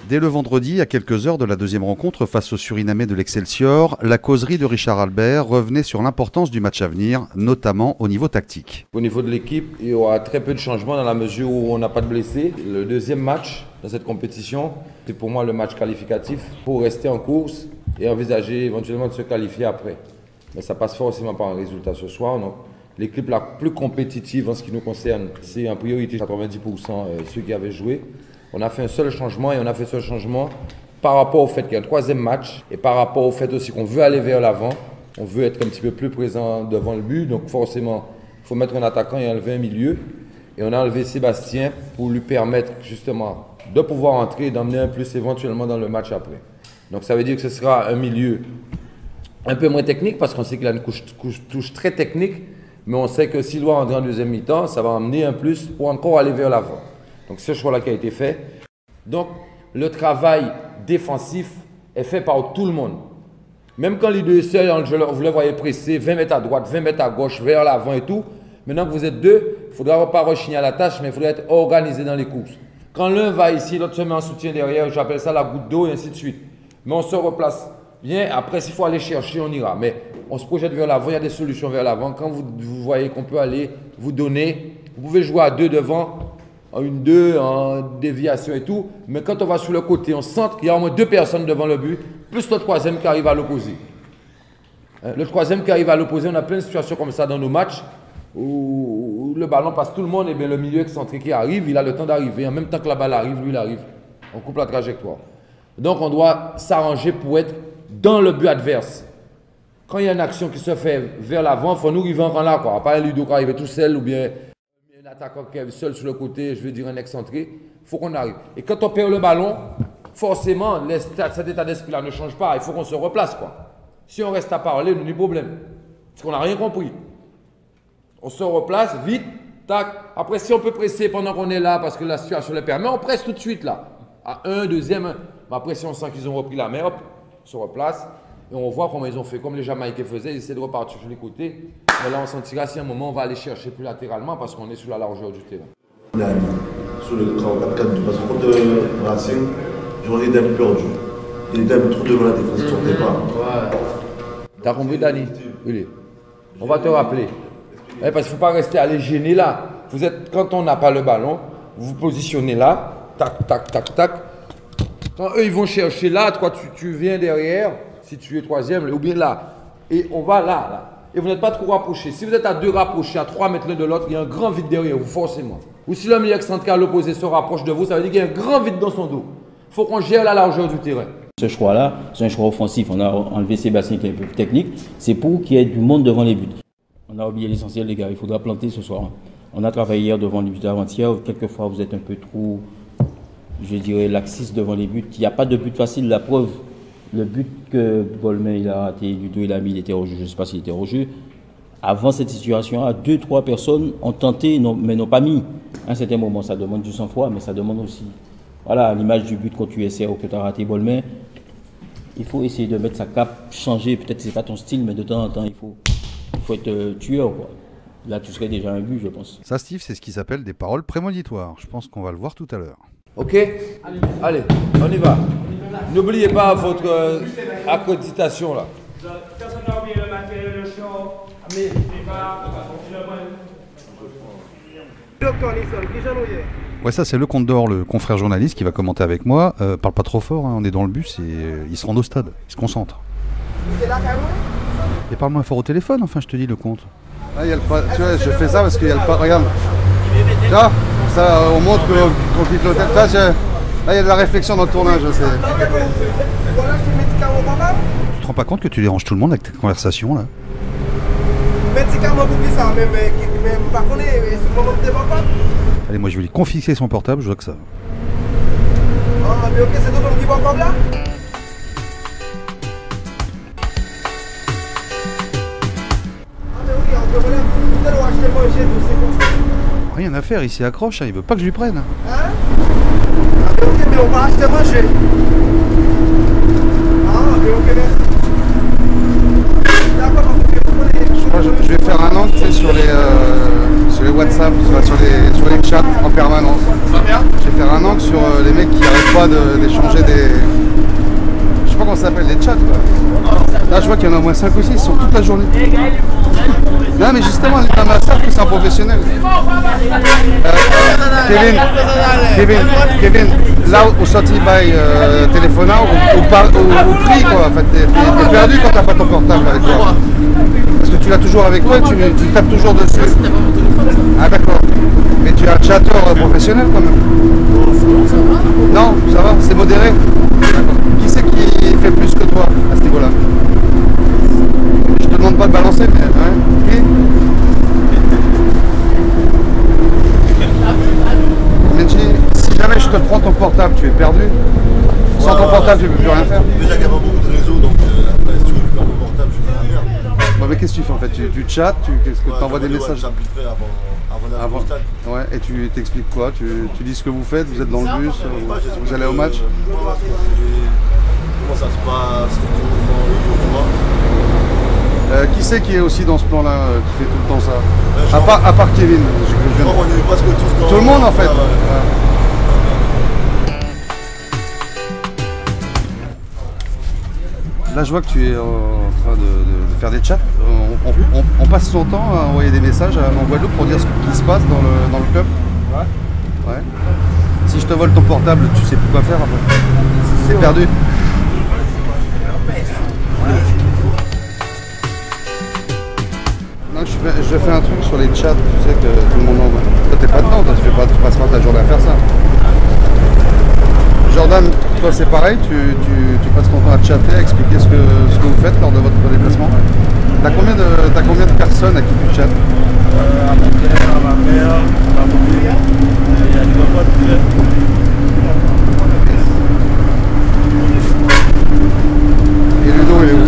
Dès le vendredi, à quelques heures de la deuxième rencontre face au Surinamais de l'Excelsior, la causerie de Richard Albert revenait sur l'importance du match à venir, notamment au niveau tactique. Au niveau de l'équipe, il y aura très peu de changements dans la mesure où on n'a pas de blessés. Le deuxième match dans cette compétition, c'est pour moi le match qualificatif pour rester en course et envisager éventuellement de se qualifier après. Mais ça passe forcément par un résultat ce soir. Donc, l'équipe la plus compétitive en ce qui nous concerne, c'est en priorité 90% ceux qui avaient joué. On a fait un seul changement et on a fait ce changement par rapport au fait qu'il y a un troisième match et par rapport au fait aussi qu'on veut aller vers l'avant. On veut être un petit peu plus présent devant le but. Donc forcément, il faut mettre un attaquant et enlever un milieu. Et on a enlevé Sébastien pour lui permettre justement de pouvoir entrer et d'emmener un plus éventuellement dans le match après. Donc ça veut dire que ce sera un milieu un peu moins technique parce qu'on sait qu'il a une touche très technique. Mais on sait que s'il doit entrer en deuxième mi-temps, ça va emmener un plus pour encore aller vers l'avant. Donc ce choix-là qui a été fait. Donc le travail défensif est fait par tout le monde. Même quand les deux seuls, vous le voyez presser, 20 mètres à droite, 20 mètres à gauche, vers l'avant et tout. Maintenant que vous êtes deux, il ne faudra pas rechigner à la tâche, mais il faudra être organisé dans les courses. Quand l'un va ici, l'autre se met en soutien derrière, j'appelle ça la goutte d'eau et ainsi de suite. Mais on se replace bien. Après, s'il faut aller chercher, on ira. Mais on se projette vers l'avant, il y a des solutions vers l'avant. Quand vous voyez qu'on peut aller vous donner, vous pouvez jouer à deux devant, en 1-2, en déviation et tout. Mais quand on va sur le côté, on sent qu'il y a au moins deux personnes devant le but, plus le troisième qui arrive à l'opposé. Le troisième qui arrive à l'opposé, on a plein de situations comme ça dans nos matchs où le ballon passe tout le monde et bien le milieu excentré qui arrive, il a le temps d'arriver. En même temps que la balle arrive, lui il arrive. On coupe la trajectoire. Donc on doit s'arranger pour être dans le but adverse. Quand il y a une action qui se fait vers l'avant, il faut nous arriver en rang là, quoi. Pas un Ludo qui arrive tout seul ou bien un attaquant qui est seul sur le côté, je veux dire un excentré. Il faut qu'on arrive. Et quand on perd le ballon, forcément, cet état d'esprit-là ne change pas. Il faut qu'on se replace, quoi. Si on reste à parler, nous avons des problèmes. Parce qu'on n'a rien compris. On se replace vite, tac. Après, si on peut presser pendant qu'on est là, parce que la situation le permet, on presse tout de suite là. À un, deuxième. Mais après, si on sent qu'ils ont repris la main, hop, on se replace. Et on voit comment ils ont fait, comme les Jamaïcains faisaient, ils essaient de repartir sur les côtés. Mais là, on sentira si à un moment, on va aller chercher plus latéralement parce qu'on est sur la largeur du terrain. Sur le 4-4-2, parce que contre Racing, j'aurais été un peu perdu. Il était un peu trop devant la défense, il ne sortait pas. T'as compris, Dani? Oui. On va te rappeler. Parce qu'il ne faut pas rester à les gêner là. Vous êtes, quand on n'a pas le ballon, vous vous positionnez là, tac, tac, tac, tac. Quand eux, ils vont chercher là, toi, tu viens derrière. Si tu es troisième, ou bien là. Et on va là. Et vous n'êtes pas trop rapprochés. Si vous êtes à deux rapprochés, à 3 mètres l'un de l'autre, il y a un grand vide derrière vous, forcément. Ou si le milieu excentré à l'opposé se rapproche de vous, ça veut dire qu'il y a un grand vide dans son dos. Il faut qu'on gère la largeur du terrain. Ce choix-là, c'est un choix offensif. On a enlevé Sébastien qui est un peu plus technique. C'est pour qu'il y ait du monde devant les buts. On a oublié l'essentiel, les gars. Il faudra planter ce soir. On a travaillé hier devant les buts avant-hier. Quelquefois, vous êtes un peu trop, je dirais, laxiste devant les buts. Il n'y a pas de but facile. La preuve. Le but que Bolmer il a raté, Ludo il a mis, il était hors jeu, je ne sais pas s'il était hors jeu. Avant cette situation, 2-3 personnes ont tenté, mais n'ont pas mis. À un certain moment, ça demande du sang-froid, mais ça demande aussi, voilà, l'image du but contre USR ou que tu as raté Bolmer. Il faut essayer de mettre sa cape, changer, peut-être que ce n'est pas ton style, mais de temps en temps, il faut être tueur, quoi. Là, tu serais déjà un but, je pense. Ça, Steve, c'est ce qui s'appelle des paroles prémonitoires. Je pense qu'on va le voir tout à l'heure. Ok? Allez, on y va. N'oubliez pas votre accréditation là. Personne n'a oublié le matériel, le show. Mais ouais, ça c'est le Comte d'Or, le confrère journaliste qui va commenter avec moi. Parle pas trop fort, hein, on est dans le bus et ils se rendent au stade, ils se concentrent. Et parle moins fort au téléphone, enfin je te dis le compte. Là, tu vois, je fais ça parce qu'il y a le regarde. Là, ça on montre qu'on quitte l'hôtel. Là, il y a de la réflexion dans le tournage, je sais. Tu te rends pas compte que tu déranges tout le monde avec tes conversations là? Allez, moi je vais lui confisquer son portable, je vois que ça. Rien à faire, il s'y accroche, hein, il veut pas que je lui prenne. Hein? Ok, mais on va acheter à manger. Ah, mais ok, merci. Je vais faire un angle sur les WhatsApp, sur les chats en permanence. Je vais faire un angle sur les mecs qui n'arrêtent pas d'échanger des... Je sais pas comment ça s'appelle, des chats quoi. Là je vois qu'il y en a au moins 5 ou 6 sur toute la journée. Non mais justement, les masseurs c'est un professionnel. Kevin, là au sorti by téléphonant ou prix quoi, en fait, t'es perdu quand t'as pas ton portable avec toi. Parce que tu l'as toujours avec toi et tu tapes toujours dessus. Ah d'accord. Mais tu es un chatteur professionnel quand même. Non, ça va, c'est modéré. Qui c'est qui fait plus que toi à ce niveau-là? Je te demande pas de balancer, mais qui? Menchi, si jamais je te prends ton portable, tu es perdu. Sans ton portable, tu ne peux plus rien faire. Déjà qu'il n'y a pas beaucoup de réseaux, donc si tu récupères mon portable, je fais la merde. Bon, mais qu'est-ce que tu fais en fait? Tu chattes, tu envoies des messages avant d'aller au stade. Ouais, et tu t'expliques quoi? Tu dis ce que vous faites, vous êtes dans le bus, vous allez au match? Comment ça se passe? Qui c'est qui est aussi dans ce plan-là, qui fait tout le temps ça? À part Kevin. Tout le monde en fait. Là, je vois que tu es en train de faire des chats. On passe son temps à envoyer des messages en Guadeloupe pour dire ce qui se passe dans le club. Ouais. Si je te vole ton portable, tu sais plus quoi faire après. C'est perdu. Non, je fais un truc sur les chats, tu sais que tout le monde envoie. Toi, t'es pas dedans, toi, tu passes pas ta journée à faire ça. Jordan, toi c'est pareil, tu passes ton temps à chatter, à expliquer ce que vous faites lors de votre déplacement. T'as combien de personnes à qui tu chattes? À mon père, à ma mère, à ma boutique, et à deux potes. Et Ludo, il est où?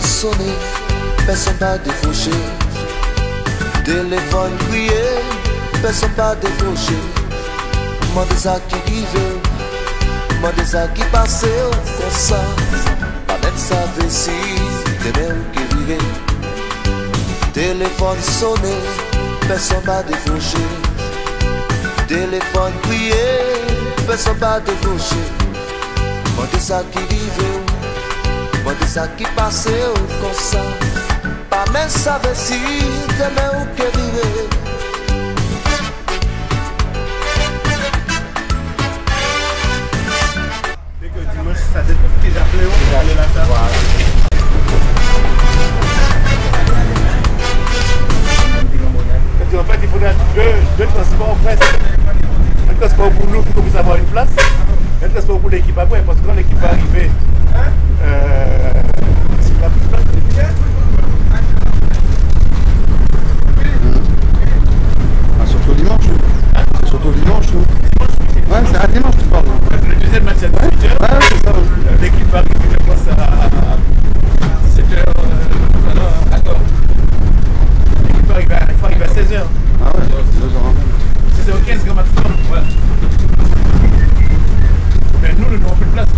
Sonné, personne pas décroché. Téléphone crié, personne pas décroché. Moi des ça qui vivent, moi des ça qui passent comme ça. Pas même savoir si demain ou qui vivait. Téléphone sonné, personne pas décroché. Téléphone crié, personne pas décroché. Moi des ça qui vivent. Moi de ça qui passait comme ça. Pas même savoir si demain ou que vivait. Dès que dimanche ça dépend que j'appelais on là ça. En fait il faudrait deux transports presque. Un transport pour nous pour puisse avoir une place. Un transport pour l'équipe après parce que quand l'équipe va arriver. Surtout dimanche. Surtout dimanche. Ouais, c'est un dimanche tu parles. Le deuxième match à 18h. Ouais, c'est ça. L'équipe va arriver, je pense, à 17h. D'accord. L'équipe va arriver à 16h. Ah ouais, 16h15 grand maximum. Ouais. Mais nous n'avons plus de place.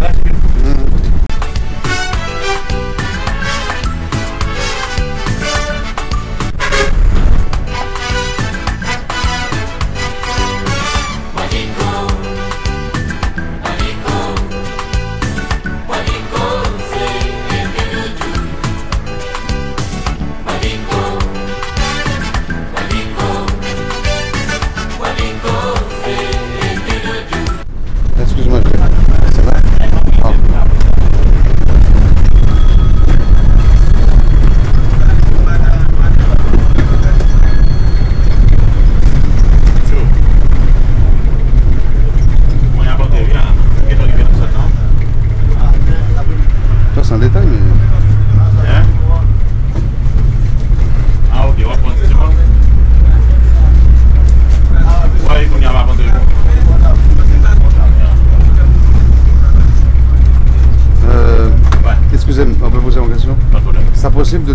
Là, Wadingo,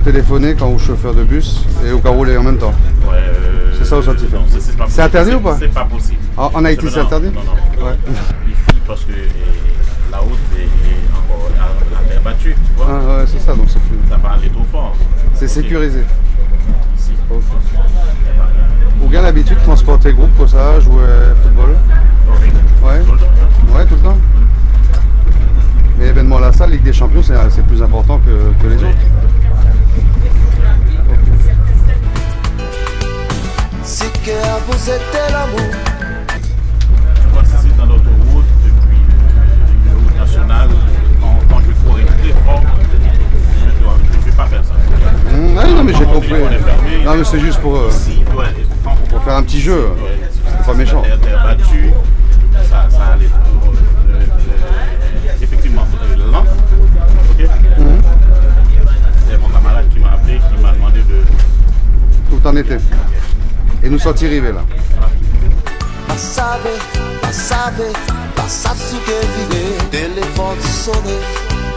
téléphoner quand vous êtes chauffeur de bus et au cas où rouler en même temps. Ouais, c'est ça aussi, tu fais. C'est interdit ou pas? C'est pas possible. En Haïti, c'est interdit? Non, non. Ouais. Ici, parce que la route est encore la terre battue, tu vois. Ah ouais, c'est ça, donc c'est plus... Ça va aller trop fort. C'est sécurisé. Ici. Okay. Vous avez l'habitude de transporter le groupe pour ça, jouer au football? Oui. Ouais. Tout le temps. Hein. Ouais, tout le temps. Mais l'événement à la salle, Ligue des Champions, c'est plus important que les autres. Si que vous êtes l'amour. Tu vois, si c'est dans l'autoroute, depuis le route nationale, quand je courais très fort, je ne vais pas faire ça. Ah non, mais j'ai compris. Non, mais c'est juste pour faire un petit jeu. C'est pas méchant. Terre battue, ça allait effectivement lent. Ok. C'est mon camarade qui m'a appelé, qui m'a demandé de. Où t'en étais? Et nous sentir arriver là. Passa su que viver. Téléphone sonné,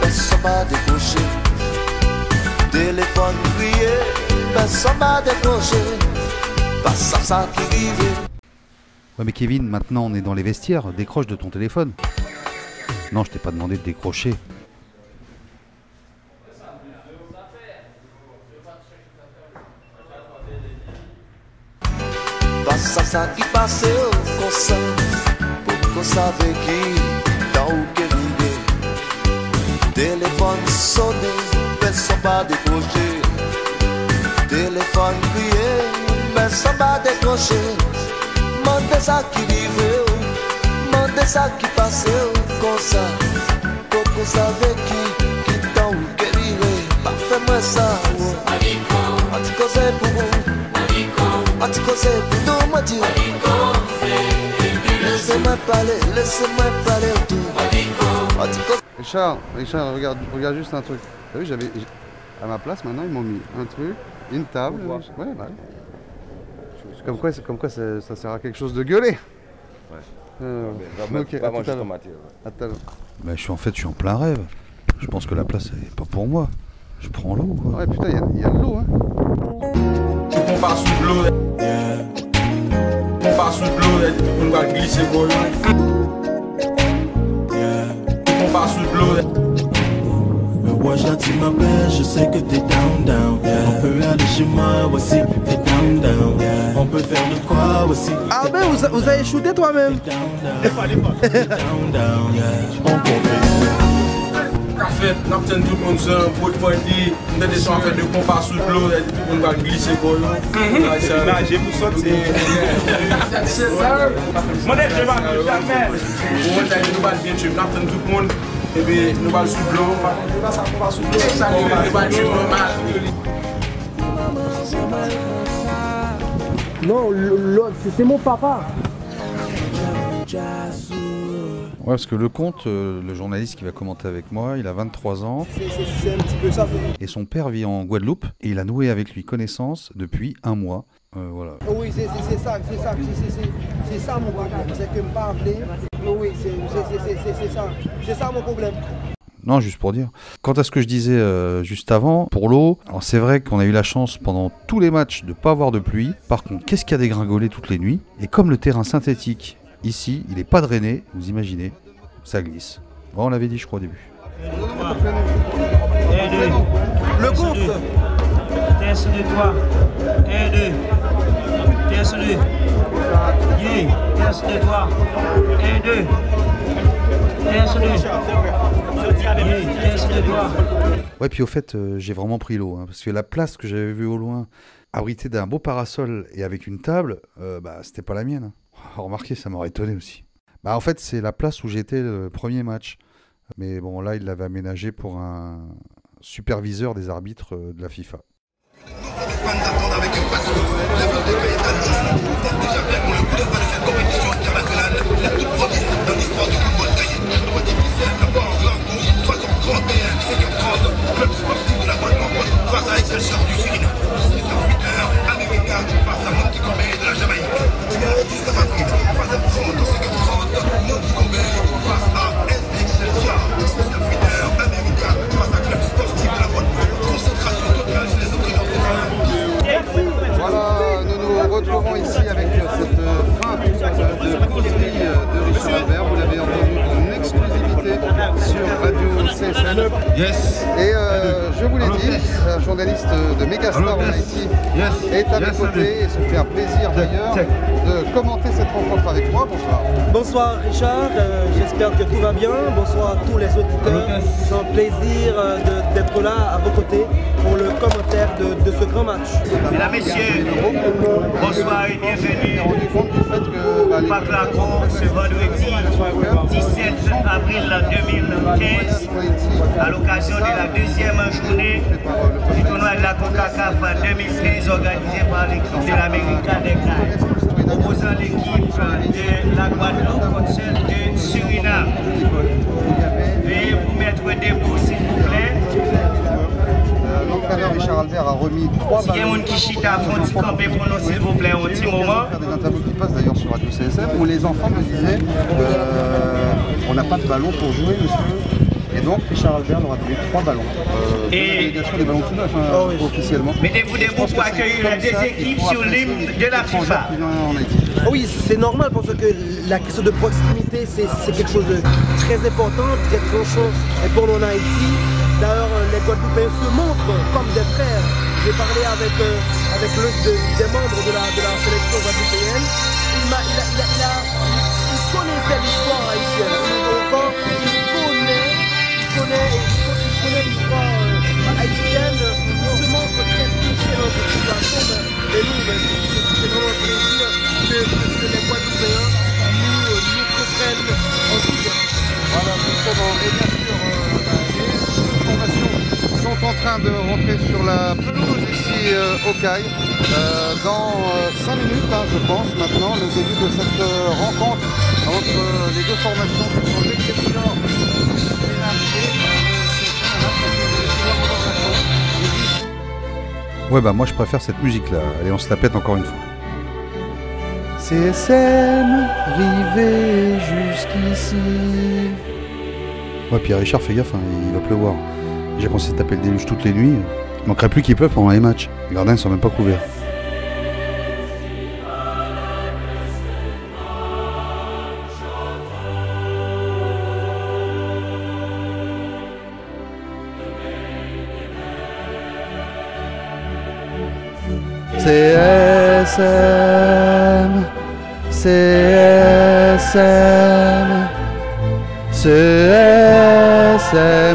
personne m'a décroché. Téléphone crié, personne m'a décroché. Passa ça qui vivait. Ouais mais Kevin, maintenant on est dans les vestiaires, décroche de ton téléphone. Non, je t'ai pas demandé de décrocher. Passa ça qui passait au consent. Pour qu'on savait qui, dans où que vivait. Téléphone sonné, personne m'a décroché. Téléphone crié, personne m'a décroché. Mandez ça qui vivait, mandez ça qui passait comme ça. Pour qu'on savait qui dans où que vivait. Pas fait-moi ça. On dit que c'est pour vous. On dit que c'est pour nous, moi dire. Laissez-moi parler autour. On dit que... Richard, regarde juste un truc. T'as vu, j'avais à ma place maintenant, ils m'ont mis un truc, une table. Ouais, bah. Comme quoi ça sert à quelque chose de gueuler. Ouais. Ok, pas manger à ton à tout à l'heure. Bah, je suis en plein rêve. Je pense que la place elle est pas pour moi. Je prends l'eau quoi. Ouais putain, il y a de l'eau hein. On passe sous l'eau. On passe sous l'eau, on va glisser quoi. On passe sous l'eau. Ouais, gentil ma belle, je sais que t'es down. On peut aller chez moi aussi, t'es down. On peut faire de quoi aussi. Ah ben vous avez shooté toi-même. On comprend. Café, n'a pas tout le monde sur pour te dire, on a des en fait de compas sous l'eau, on va glisser quoi. Là, j'ai vous sorti. C'est ça. Moi je vais jamais. On va bien tuer, n'a pas tout le monde. Et puis nous va sous l'eau, on va sous l'eau, ça nous va tuer normal. Non, l'autre, c'est mon papa. Ouais, parce que Lecomte, le journaliste qui va commenter avec moi, il a 23 ans. C'est un petit peu ça. Et son père vit en Guadeloupe et il a noué avec lui connaissance depuis un mois. Voilà. Oui, c'est ça mon problème. C'est que me parler. Oui, c'est ça mon problème. Non, juste pour dire. Quant à ce que je disais juste avant, pour l'eau, alors c'est vrai qu'on a eu la chance pendant tous les matchs de ne pas avoir de pluie. Par contre, qu'est-ce qu'il y a dégringolé toutes les nuits? Et comme le terrain synthétique, ici, il n'est pas drainé, vous imaginez, ça glisse. Bon, on l'avait dit, je crois, au début. Le compte. Test de toi. Et deux. Test de. Yeah. Test de toi. Et deux. Test de. Yeah. Test de toi. Ouais, puis au fait, j'ai vraiment pris l'eau, hein, parce que la place que j'avais vue au loin, abritée d'un beau parasol et avec une table, bah, c'était pas la mienne. Hein. Remarquez, ça m'aurait étonné aussi. Bah, en fait, c'est la place où j'étais le premier match. Mais bon, là, il l'avait aménagé pour un superviseur des arbitres de la FIFA. Et je vous l'ai dit, un journaliste de Megastar en Haïti est à mes côtés et se fait un plaisir d'ailleurs de commenter cette rencontre avec moi. Bonsoir. Bonsoir Richard, j'espère que tout va bien. Bonsoir à tous les auditeurs. C'est un plaisir d'être là à vos côtés pour le commentaire de ce grand match. Mesdames, Messieurs, bonsoir et bienvenue au Parc Lacron ce vendredi 17 avril 2015 à l'occasion de la deuxième journée du tournoi de la CONCACAF 2013 organisé par l'équipe de l'Amérique des Caraïbes, opposant l'équipe de la Guadeloupe contre celle de Suriname. Veuillez vous mettre debout s'il vous plaît. L'entraîneur Richard Albert a remis 3 ballons. Si quelqu'un qui chite à fond, camper pour nous s'il vous plaît un petit moment. Il y a des interviews qui passent d'ailleurs sur Radio CSM où les enfants me disaient on n'a pas de ballon pour jouer monsieur. Et donc Richard Albert leur a donné 3 ballons. Et des ballons tout neufs officiellement. Mettez-vous debout pour accueillir les deux équipes sur l'hymne de la FIFA. Oui, c'est normal parce que la question de proximité, c'est quelque chose de très important, très tranchant pour nous en Haïti. D'ailleurs, les Guadeloupéens se montrent comme des frères. J'ai parlé avec l'un des membres de la sélection guadeloupéenne. Il connaissait l'histoire haïtienne. Il connaît l'histoire haïtienne. Il se montre très touché dans cette situation. Et nous, c'est vraiment un plaisir que les Guadeloupéens nous comprennent aussi bien. Voilà, justement. Et bien sûr, les formations sont en train de rentrer sur la pelouse ici au CAI. Dans 5 minutes, je pense, maintenant, le début de cette rencontre entre les deux formations qui sont l'équipe du Nord Ouais, bah moi je préfère cette musique-là. Allez, on se la pète encore une fois. CSM, rivé jusqu'ici. Ouais, Pierre Richard, fais gaffe, il va pleuvoir. Déjà qu'on s'est tapé le déluge toutes les nuits, il manquerait plus qu'il pleuve pendant les matchs. Les gardins ne sont même pas couverts. CSM, CSM, CSM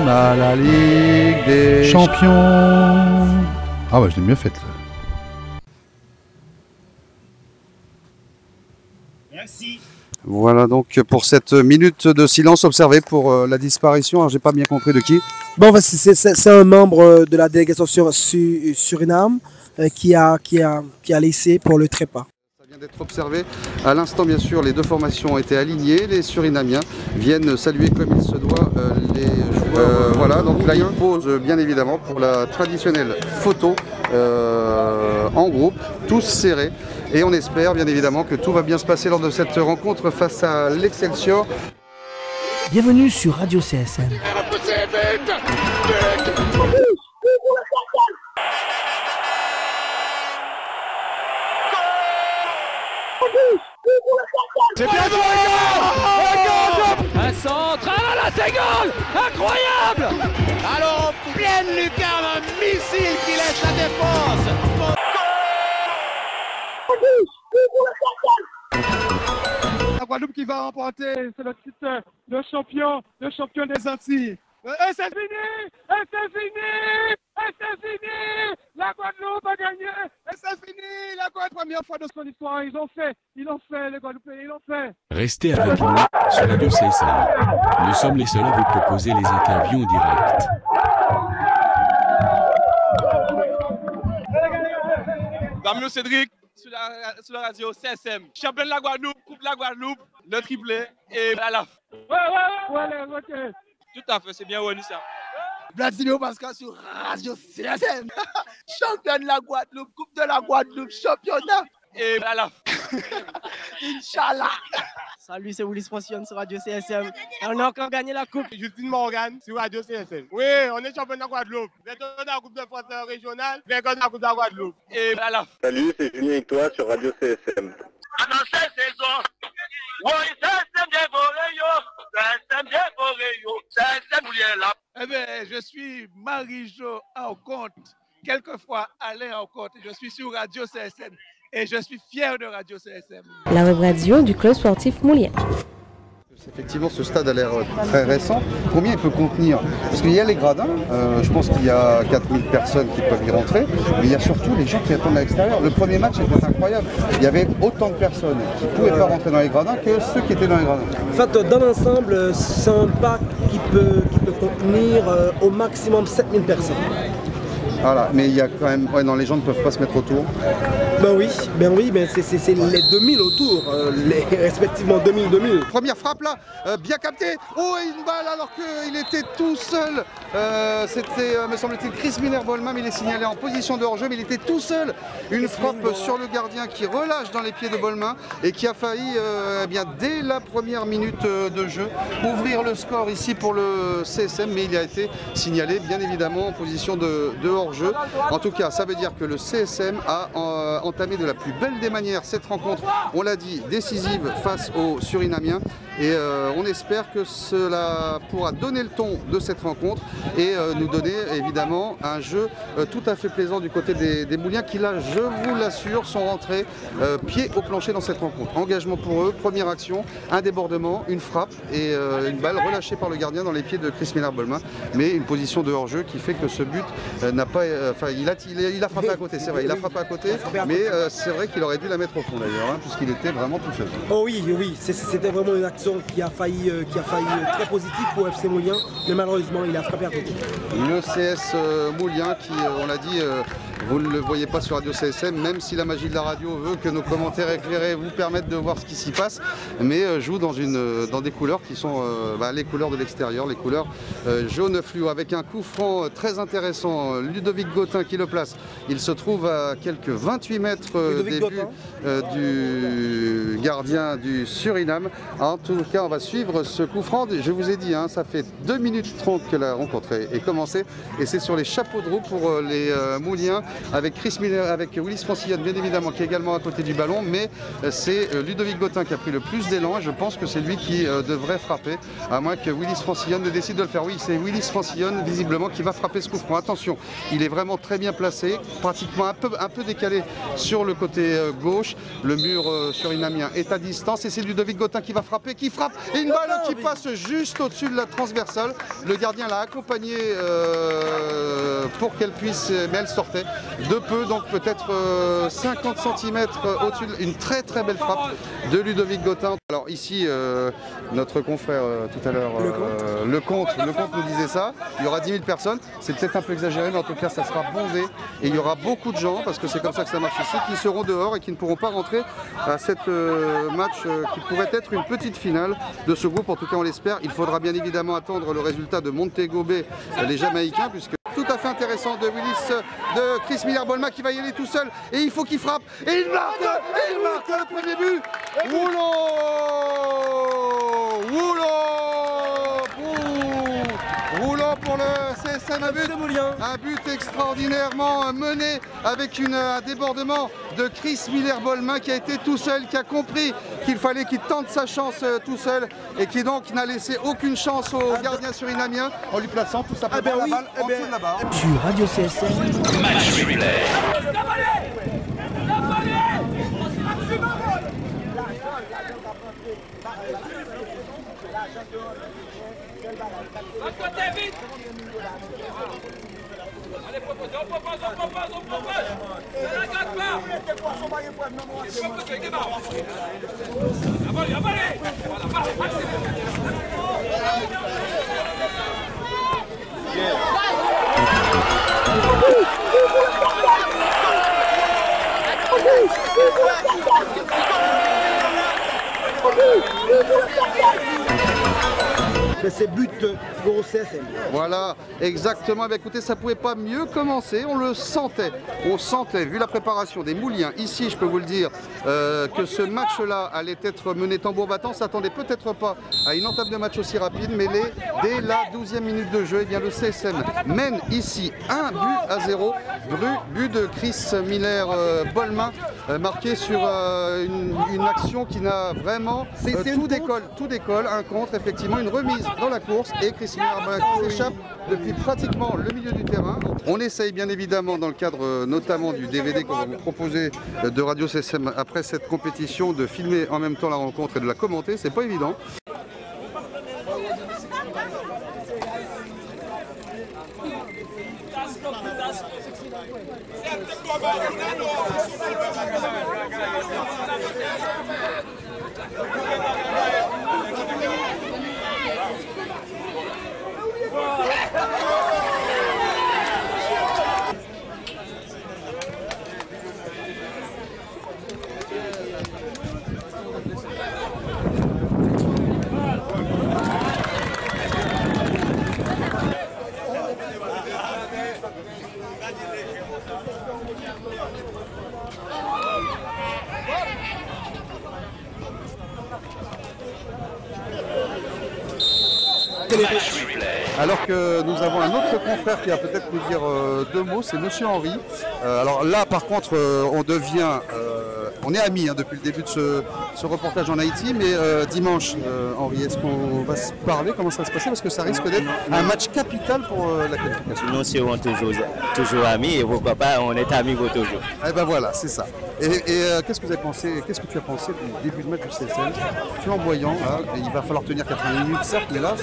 à la Ligue des Champions. Ah bah je l'ai mieux faite là. Merci. Voilà donc pour cette minute de silence observée pour la disparition. Alors j'ai pas bien compris de qui. Bon, c'est un membre de la délégation sur Suriname qui a laissé pour le trépas. Ça vient d'être observé. À l'instant, bien sûr, les deux formations ont été alignées. Les Surinamiens viennent saluer comme il se doit les joueurs. Voilà, donc là, ils posent bien évidemment pour la traditionnelle photo en groupe, tous serrés. Et on espère bien évidemment que tout va bien se passer lors de cette rencontre face à l'Excelsior. Bienvenue sur Radio CSM. C'est bien joué, un centre, la seconde, incroyable. Alors en pleine lucarne, un missile qui laisse la défense. La Guadeloupe qui va remporter, c'est le titre de champion des Antilles. Et c'est fini! Et c'est fini! Et c'est fini! La Guadeloupe a gagné! Et c'est fini! La Guadeloupe, première fois de son histoire, ils l'ont fait, les Guadeloupéens, ils l'ont fait! Restez avec nous sur Radio CSM. Nous sommes les seuls à vous proposer les interviews en direct. Damien Cédric, sur la radio CSM. Champion de la Guadeloupe, Coupe de la Guadeloupe, le triplé et la laf. Ouais, ok. Tout à fait, c'est bien Wani ça. Vladimir Pascal sur Radio CSM. Champion de la Guadeloupe, Coupe de la Guadeloupe, championnat. Et la laf. Inch'Allah. Salut, c'est Willis Pension sur Radio CSM. On a encore gagné la coupe. Justine Morgan sur Radio CSM. Oui, on est champion de la Guadeloupe. Bientôt dans la Coupe de France régionale, bientôt dans la Coupe de la Guadeloupe. Et la laf. Salut, c'est Julien et toi sur Radio CSM. Dans cette saison, oui, CSM dévoré yo, CSM dévoré yo, CSM là. Eh bien, je suis compte. Quelquefois, Alain en compte. Je suis sur Radio CSM et je suis fier de Radio CSM. La web radio du club sportif Moulien. Effectivement, ce stade a l'air très récent. Combien il peut contenir? Parce qu'il y a les gradins, je pense qu'il y a 4000 personnes qui peuvent y rentrer, mais il y a surtout les gens qui attendent à l'extérieur. Le premier match était incroyable. Il y avait autant de personnes qui ne pouvaient pas rentrer dans les gradins que ceux qui étaient dans les gradins. En fait, dans l'ensemble, c'est un parc qui peut contenir au maximum 7000 personnes. Voilà, mais il y a quand même, ouais, non, les gens ne peuvent pas se mettre autour. Ben oui, c'est les 2000 autour, respectivement 2000. Première frappe là, bien capté. Oh, et une balle alors qu'il était tout seul. C'était, me semble-t-il, Chris Miller-Bolma, mais il est signalé en position de hors-jeu, mais il était tout seul. Une frappe sur le gardien qui relâche dans les pieds de Bolma et qui a failli, bien, dès la première minute de jeu, ouvrir le score ici pour le CSM, mais il a été signalé, bien évidemment, en position de hors-jeu. En tout cas, ça veut dire que le CSM a entamé de la plus belle des manières cette rencontre, on l'a dit, décisive face aux Surinamiens. Et on espère que cela pourra donner le ton de cette rencontre et nous donner évidemment un jeu tout à fait plaisant du côté des Mouliens qui là, je vous l'assure, sont rentrés pied au plancher dans cette rencontre. Engagement pour eux, première action, un débordement, une frappe et une balle relâchée par le gardien dans les pieds de Chris Miller-Bolma. Mais une position de hors-jeu qui fait que ce but n'a pas... Enfin, il a frappé à côté, c'est vrai, il a frappé à côté, mais c'est vrai qu'il aurait dû la mettre au fond d'ailleurs, hein, puisqu'il était vraiment tout seul. Oh oui, c'était vraiment une action qui a failli très positive pour FC Moulien, mais malheureusement il a frappé à côté. Le CS Moulien qui, on l'a dit, vous ne le voyez pas sur Radio CSM, même si la magie de la radio veut que nos commentaires éclairés vous permettent de voir ce qui s'y passe, mais joue dans des couleurs qui sont les couleurs de l'extérieur, les couleurs jaune fluo, avec un coup franc très intéressant. Ludovic Gautin qui le place. Il se trouve à quelques 28 mètres des buts du gardien du Suriname. En tout cas, on va suivre ce coup franc. Je vous ai dit, hein, ça fait 2 minutes 30 que la rencontre est commencée et c'est sur les chapeaux de roue pour les Mouliens avec Chris Miller, avec Willis Francillonne bien évidemment qui est également à côté du ballon, mais c'est Ludovic Gautin qui a pris le plus d'élan et je pense que c'est lui qui devrait frapper, à moins que Willis Francillonne ne décide de le faire. Oui, c'est Willis Francillonne visiblement qui va frapper ce coup franc. Attention, il est vraiment très bien placé, pratiquement un peu décalé sur le côté gauche. Le mur surinamien est à distance et c'est Ludovic Gautin qui va frapper, qui frappe et une balle qui passe juste au-dessus de la transversale. Le gardien l'a accompagnée pour qu'elle puisse, mais elle sortait de peu, donc peut-être 50 cm au-dessus. Une très très belle frappe de Ludovic Gautin. Alors ici, notre confrère tout à l'heure, le comte nous disait ça. Il y aura 10 000 personnes, c'est peut-être un peu exagéré, mais en tout cas ça sera bondé et il y aura beaucoup de gens, parce que c'est comme ça que ça marche ici, qui seront dehors et qui ne pourront pas rentrer à cette match qui pourrait être une petite finale de ce groupe. En tout cas on l'espère. Il faudra bien évidemment attendre le résultat de Montego Bay, les Jamaïcains, puisque tout à fait intéressant de Chris Miller-Bolma qui va y aller tout seul et il faut qu'il frappe et il marque le premier but. Roulant pour le CSM, un but extraordinairement mené avec un débordement de Chris Miller-Bolma qui a été tout seul, qui a compris qu'il fallait qu'il tente sa chance tout seul et qui donc n'a laissé aucune chance au gardien surinamien en lui plaçant tout simplement la balle en dessous de la barre. Sur Radio CSM. Match replay. Allez, propose. Ne la garde pas. Il faut que tu démarres. Avalez. C'est but pour le CSM. Voilà, exactement. Eh écoutez, ça ne pouvait pas mieux commencer. On le sentait. On sentait, vu la préparation des Mouliens, ici, je peux vous le dire, que ce match-là allait être mené tambour battant. On ne s'attendait peut-être pas à une entame de match aussi rapide, mais dès la 12e minute de jeu, eh bien, le CSM mène ici 1-0. But de Chris Miller-Bolma, marqué sur une action qui n'a vraiment... tout décolle. Un contre, effectivement, une remise mise dans la course et Christine Arbin qui s'échappe depuis pratiquement le milieu du terrain. On essaye bien évidemment dans le cadre notamment du DVD qu'on va vous proposer de Radio CSM après cette compétition de filmer en même temps la rencontre et de la commenter, c'est pas évident. Alors que nous avons un autre confrère qui va peut-être nous dire deux mots, c'est Monsieur Henry. Alors là, par contre, on devient, on est amis depuis le début de ce reportage en Haïti, mais dimanche, Henry, est-ce qu'on va se parler? Comment ça va se passer? Parce que ça risque d'être un match capital pour la qualification. Nous serons toujours amis et pourquoi pas, on est amis pour toujours. Eh ben voilà, c'est ça. Et qu'est-ce que vous avez pensé, qu'est-ce que tu as pensé du début de match du CSM? Flamboyant, là, il va falloir tenir 80 minutes, certes, mais là,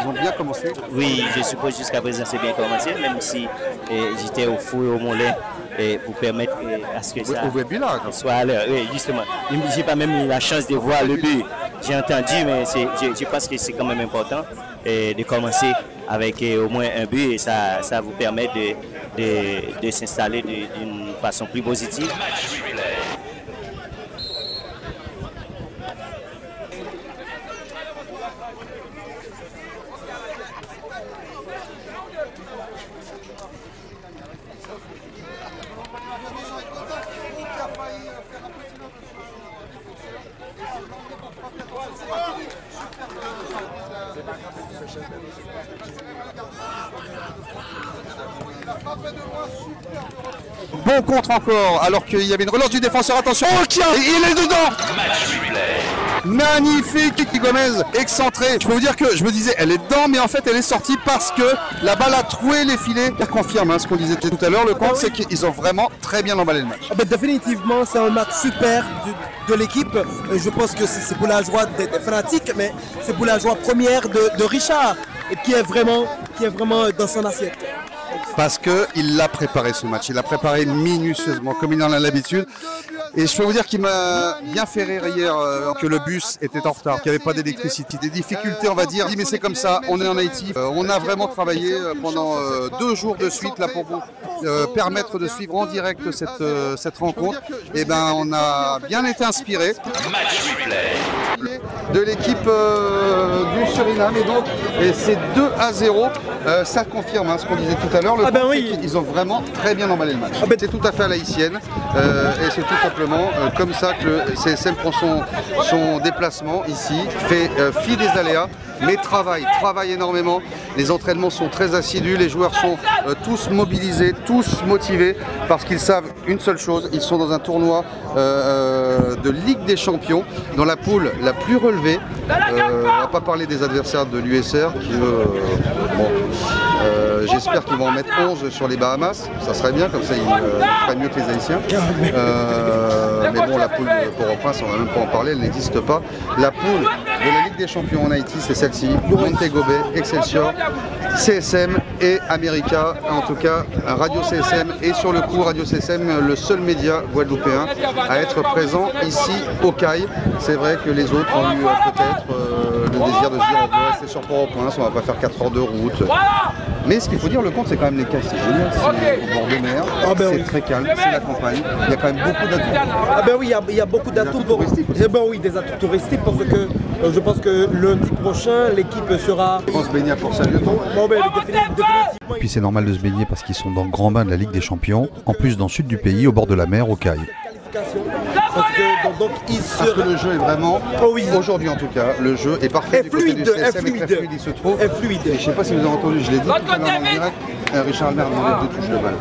ils ont bien commencé. Oui, je suppose jusqu'à présent c'est bien commencé, même si j'étais au fou et au mollet pour permettre à ce que ça soit à l'heure. Oui, justement. Je n'ai pas même eu la chance de voir le but. J'ai entendu, mais je pense que c'est quand même important de commencer avec au moins un but et ça vous permet de s'installer d'une façon plus positive. Bon contre encore, alors qu'il y avait une relance du défenseur, attention, oh tiens, il est dedans. Magnifique Gomez, excentré. Je peux vous dire que je me disais, elle est dedans, mais en fait elle est sortie parce que la balle a troué les filets. Ça confirme ce qu'on disait tout à l'heure, le compte, c'est qu'ils ont vraiment très bien emballé le match. Définitivement, c'est un match super de l'équipe. Je pense que c'est pour la joie des fanatiques, mais c'est pour la joie première de Richard, qui est vraiment dans son assiette. Parce qu'il l'a préparé ce match, il l'a préparé minutieusement, comme il en a l'habitude. Et je peux vous dire qu'il m'a bien fait rire hier que le bus était en retard, qu'il n'y avait pas d'électricité, des difficultés on va dire. Mais c'est comme ça, on est en Haïti. On a vraiment travaillé pendant 2 jours de suite là pour vous permettre de suivre en direct cette rencontre. Et ben on a bien été inspiré de l'équipe du Suriname et donc c'est 2-0. Ça confirme ce qu'on disait tout à l'heure. Ils ont vraiment très bien emballé le match. C'est tout à fait à l'haïtienne et c'est tout simplement comme ça que le CSM prend son déplacement ici, fait fi des aléas, mais travaille énormément. Les entraînements sont très assidus, les joueurs sont tous mobilisés, tous motivés parce qu'ils savent une seule chose, ils sont dans un tournoi de Ligue des Champions, dans la poule la plus relevée. On ne va pas parler des adversaires de l'USR qui j'espère qu'ils vont en mettre 11 sur les Bahamas, ça serait bien, comme ça ils feraient mieux que les Haïtiens. Mais bon, la poule de Port-au-Prince, on ne va même pas en parler, elle n'existe pas. La poule de la Ligue des Champions en Haïti, c'est celle-ci, Montego Bay, Excelsior, CSM et America. En tout cas, Radio CSM est sur le coup. Radio CSM, le seul média guadeloupéen à être présent ici au CAI. C'est vrai que les autres ont eu peut-être le désir de se dire on va rester sur Port-au-Prince, on va pas faire 4 heures de route. Mais ce qu'il faut dire, le compte, c'est quand même les cailles, c'est génial, c'est au bord de mer, c'est très calme, c'est la campagne, il y a quand même beaucoup d'atouts. Il y a beaucoup d'atouts touristiques. Oui, des atouts touristiques parce que je pense que lundi prochain, l'équipe sera... On se baigner pour saluer. Et puis c'est normal de se baigner parce qu'ils sont dans le grand bain de la Ligue des Champions, en plus dans le sud du pays, au bord de la mer, au CAI. Donc parce que le jeu est vraiment, aujourd'hui en tout cas, le jeu est parfait du côté du CSM, est très fluide, il se trouve. Fluide. Et je ne sais pas si vous avez entendu, je l'ai dit tout à l'heure en direct, Richard Albert a demandé 2 touches de balle.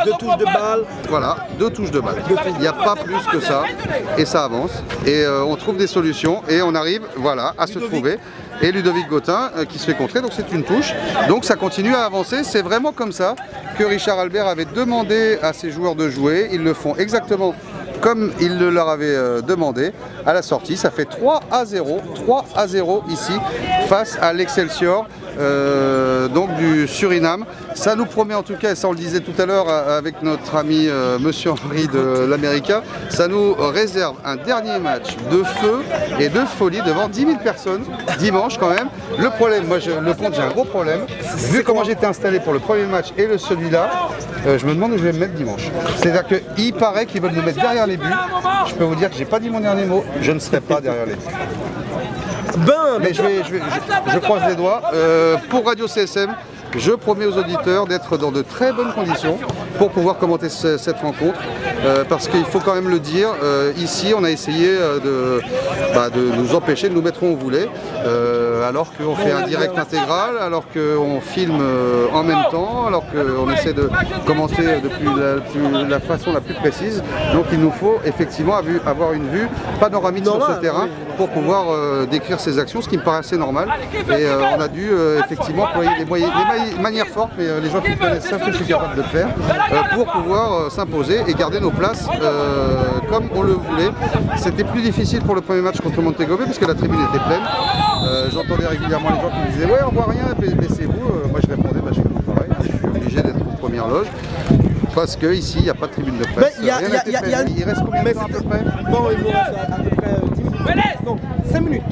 Deux touches de balle. Voilà, 2 touches de balle. Il n'y a pas plus que ça, et ça avance. Et on trouve des solutions, et on arrive voilà, à se trouver. Et Ludovic Gautin qui se fait contrer, donc c'est une touche. Donc ça continue à avancer, c'est vraiment comme ça que Richard Albert avait demandé à ses joueurs de jouer. Ils le font exactement comme il le leur avait demandé à la sortie. Ça fait 3-0 ici face à l'Excelsior donc du Suriname. Ça nous promet en tout cas, et ça on le disait tout à l'heure avec notre ami Monsieur Henry de l'América, ça nous réserve un dernier match de feu et de folie devant 10 000 personnes dimanche quand même. Le problème, moi le compte, j'ai un gros problème. Vu comment j'étais installé pour le premier match et celui-là, je me demande où je vais me mettre dimanche. C'est-à-dire qu'il paraît qu'ils veulent nous mettre derrière les buts. Je peux vous dire que j'ai pas dit mon dernier mot, je ne serai pas derrière les buts. Mais je croise les doigts. Pour Radio CSM, je promets aux auditeurs d'être dans de très bonnes conditions pour pouvoir commenter cette rencontre. Parce qu'il faut quand même le dire, ici on a essayé de nous empêcher de nous mettre où on voulait, alors qu'on fait un direct intégral, alors qu'on filme en même temps, alors qu'on essaie de commenter depuis la façon la plus précise. Donc il nous faut effectivement avoir une vue panoramique sur ce terrain pour pouvoir décrire ces actions, ce qui me paraît assez normal. Et on a dû effectivement employer des manières fortes, mais les gens qui connaissent ça, je suis capable de le faire, pour pouvoir s'imposer et garder nos places comme on le voulait. C'était plus difficile pour le premier match contre Montego Bay parce que la tribune était pleine. J'entendais régulièrement les gens qui me disaient ouais on voit rien, baissez-vous. Moi je répondais je fais tout pareil, je suis obligé d'être aux premières loges. Parce qu'ici il n'y a pas de tribune de presse. Il reste combien de temps à peu près? Bon, il nous reste à peu près 10 minutes. Non, 5 minutes.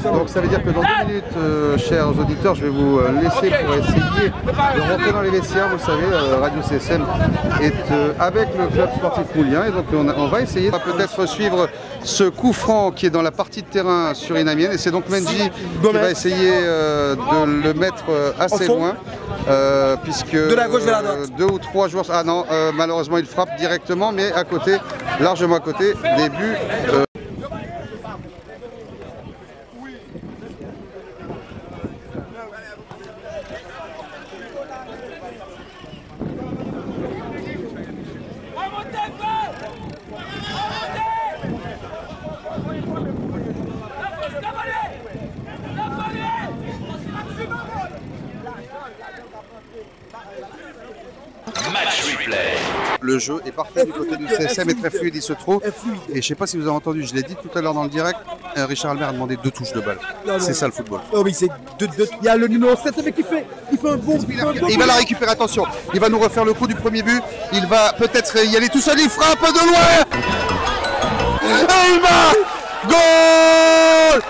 Donc ça veut dire que dans 2 minutes, chers auditeurs, je vais vous laisser pour essayer de rentrer dans les vestiaires. Vous le savez, Radio CSM est avec le club sportif moulien. Et donc on va essayer de peut-être suivre ce coup franc qui est dans la partie de terrain surinamienne. Et c'est donc Menji qui va essayer de le mettre assez loin. Puisque de la gauche vers la droite. 2 ou 3 joueurs... Ah non, malheureusement il frappe directement, mais à côté, largement à côté, des buts... Le jeu est parfait du côté du CSM, est très fluide, il se trouve. Et je ne sais pas si vous avez entendu, je l'ai dit tout à l'heure dans le direct, Richard Albert a demandé 2 touches de balle. C'est ça le football. Oh oui, c'est il y a le numéro 7 qui fait un bon. Il va la récupérer, attention. Il va nous refaire le coup du premier but. Il va peut-être y aller tout seul, il frappe de loin. Et il va goal.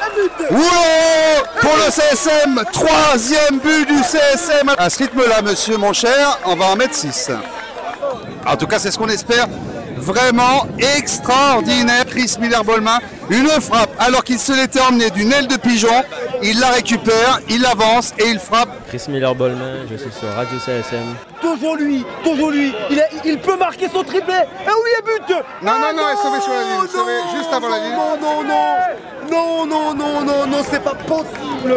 Wow. Pour le CSM, 3e but du CSM. À ce rythme-là, monsieur mon cher, on va en mettre 6. En tout cas, c'est ce qu'on espère. Vraiment extraordinaire. Chris Miller-Bolman, une frappe alors qu'il se l'était emmené d'une aile de pigeon. Il la récupère, il avance et il frappe. Chris Miller-Bolman, je suis sur Radio CSM. Toujours lui. Il peut marquer son triplé. Et oui, il but. Non, il est sauvé sur la ligne. Sauvé juste avant la ligne. Non, c'est pas possible.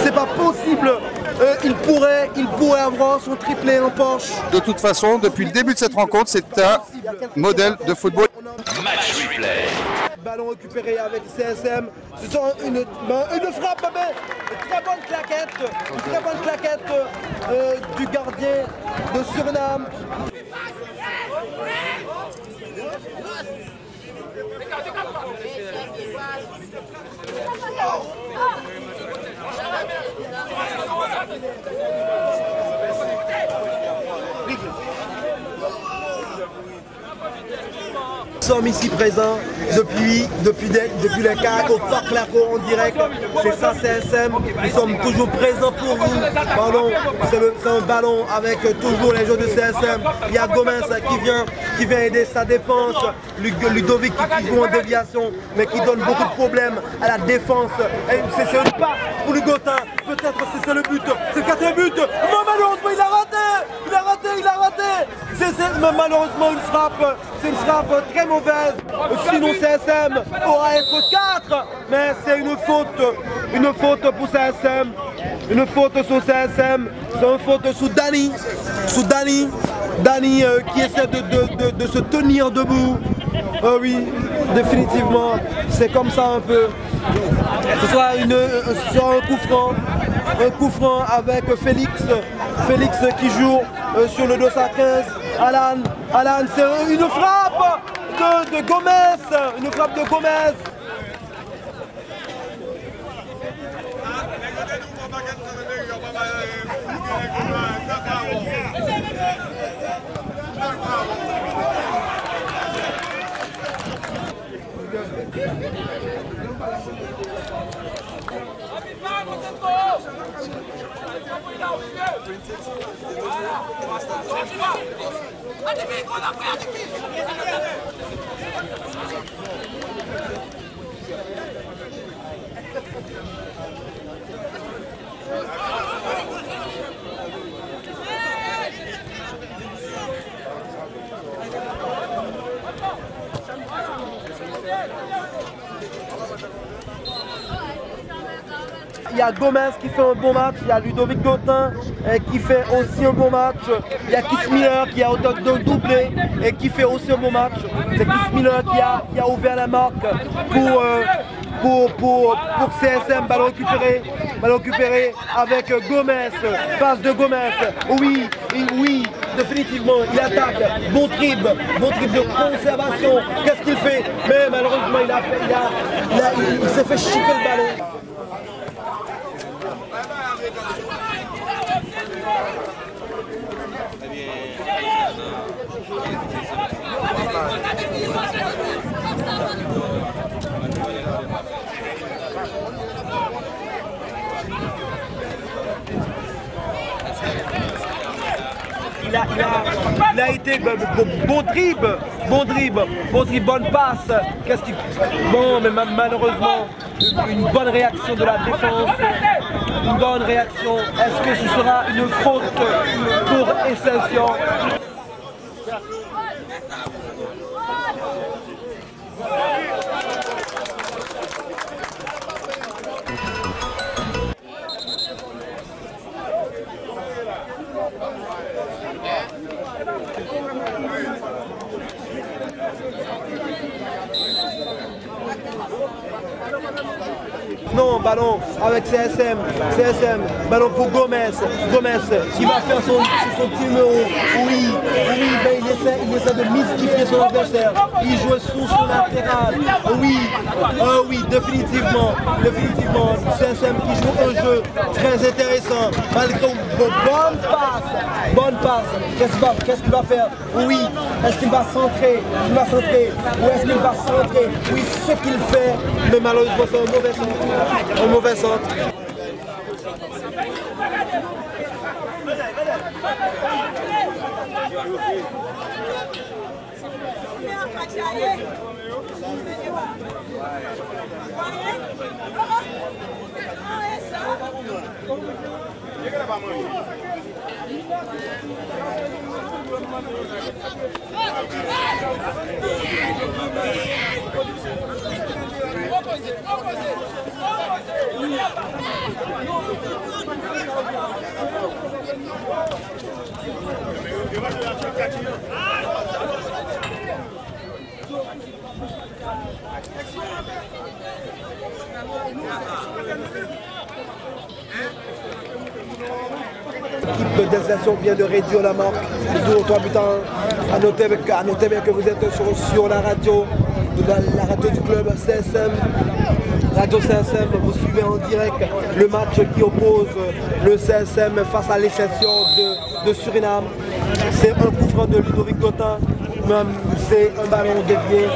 C'est pas possible. Il pourrait avoir son triplé en poche. De toute façon, depuis le début de cette rencontre, c'est un modèle de football. Match replay. Ballon récupéré avec CSM. Ce sont une frappe, mais une très bonne claquette du gardien de Suriname. sommes ici présents depuis les cas au Parc Laco en direct. C'est ça CSM, nous sommes toujours présents pour vous. Pardon, c'est un ballon avec toujours les joueurs de CSM. Il y a Gomez qui vient aider sa défense. Ludovic qui joue en déviation, mais qui donne beaucoup de problèmes à la défense. C'est une passe pour Lugotin. Peut-être c'est le but. C'est le quatrième but. Non, malheureusement, il a raté. C'est malheureusement une frappe. C'est une frappe très mauvaise. Sinon CSM aura F4. Mais c'est une faute pour CSM. Une faute sur CSM. C'est une faute sous Dani. Dani qui essaie de se tenir debout. Oui, définitivement, c'est comme ça un peu. Ce soit un coup franc avec Félix qui joue sur le 215. Alan, c'est une frappe de Gomez. Il y a Gomez qui fait un bon match, il y a Ludovic Gautin qui fait aussi un bon match, il y a Kiss Miller qui a autant d'un doublé et qui fait aussi un bon match. C'est Kiss Miller qui a ouvert la marque pour CSM, ballon récupéré avec Gomez, passe de Gomez, oui, définitivement, il attaque, bon trip de conservation, qu'est-ce qu'il fait? Mais malheureusement, il s'est fait chipper le ballon. Il a été bon dribble, bonne passe. Bon, mais malheureusement, une bonne réaction de la défense. Une bonne réaction. Est-ce que ce sera une faute pour Excelsior? Non, ballon avec CSM, ballon pour Gomez qui va faire son petit numéro. Oui, mais il essaie de mystifier son adversaire. Il joue sous son latéral. Oui, définitivement, CSM qui joue un jeu très intéressant. Malgré une bonne passe. Qu'est-ce qu'il va faire? Oui, est-ce qu'il va centrer? Ou est-ce qu'il va centrer? Oui, ce qu'il fait, mais malheureusement c'est un mauvais centre. L'équipe d'Excelsior vient de réduire la marque du 3 buts à 1. À noter bien que vous êtes sur la radio, la radio du club CSM. Radio CSM, vous suivez en direct le match qui oppose le CSM face à l'Excelsior de Suriname. C'est un coup franc de Ludovic Gautin. C'est un ballon dévié.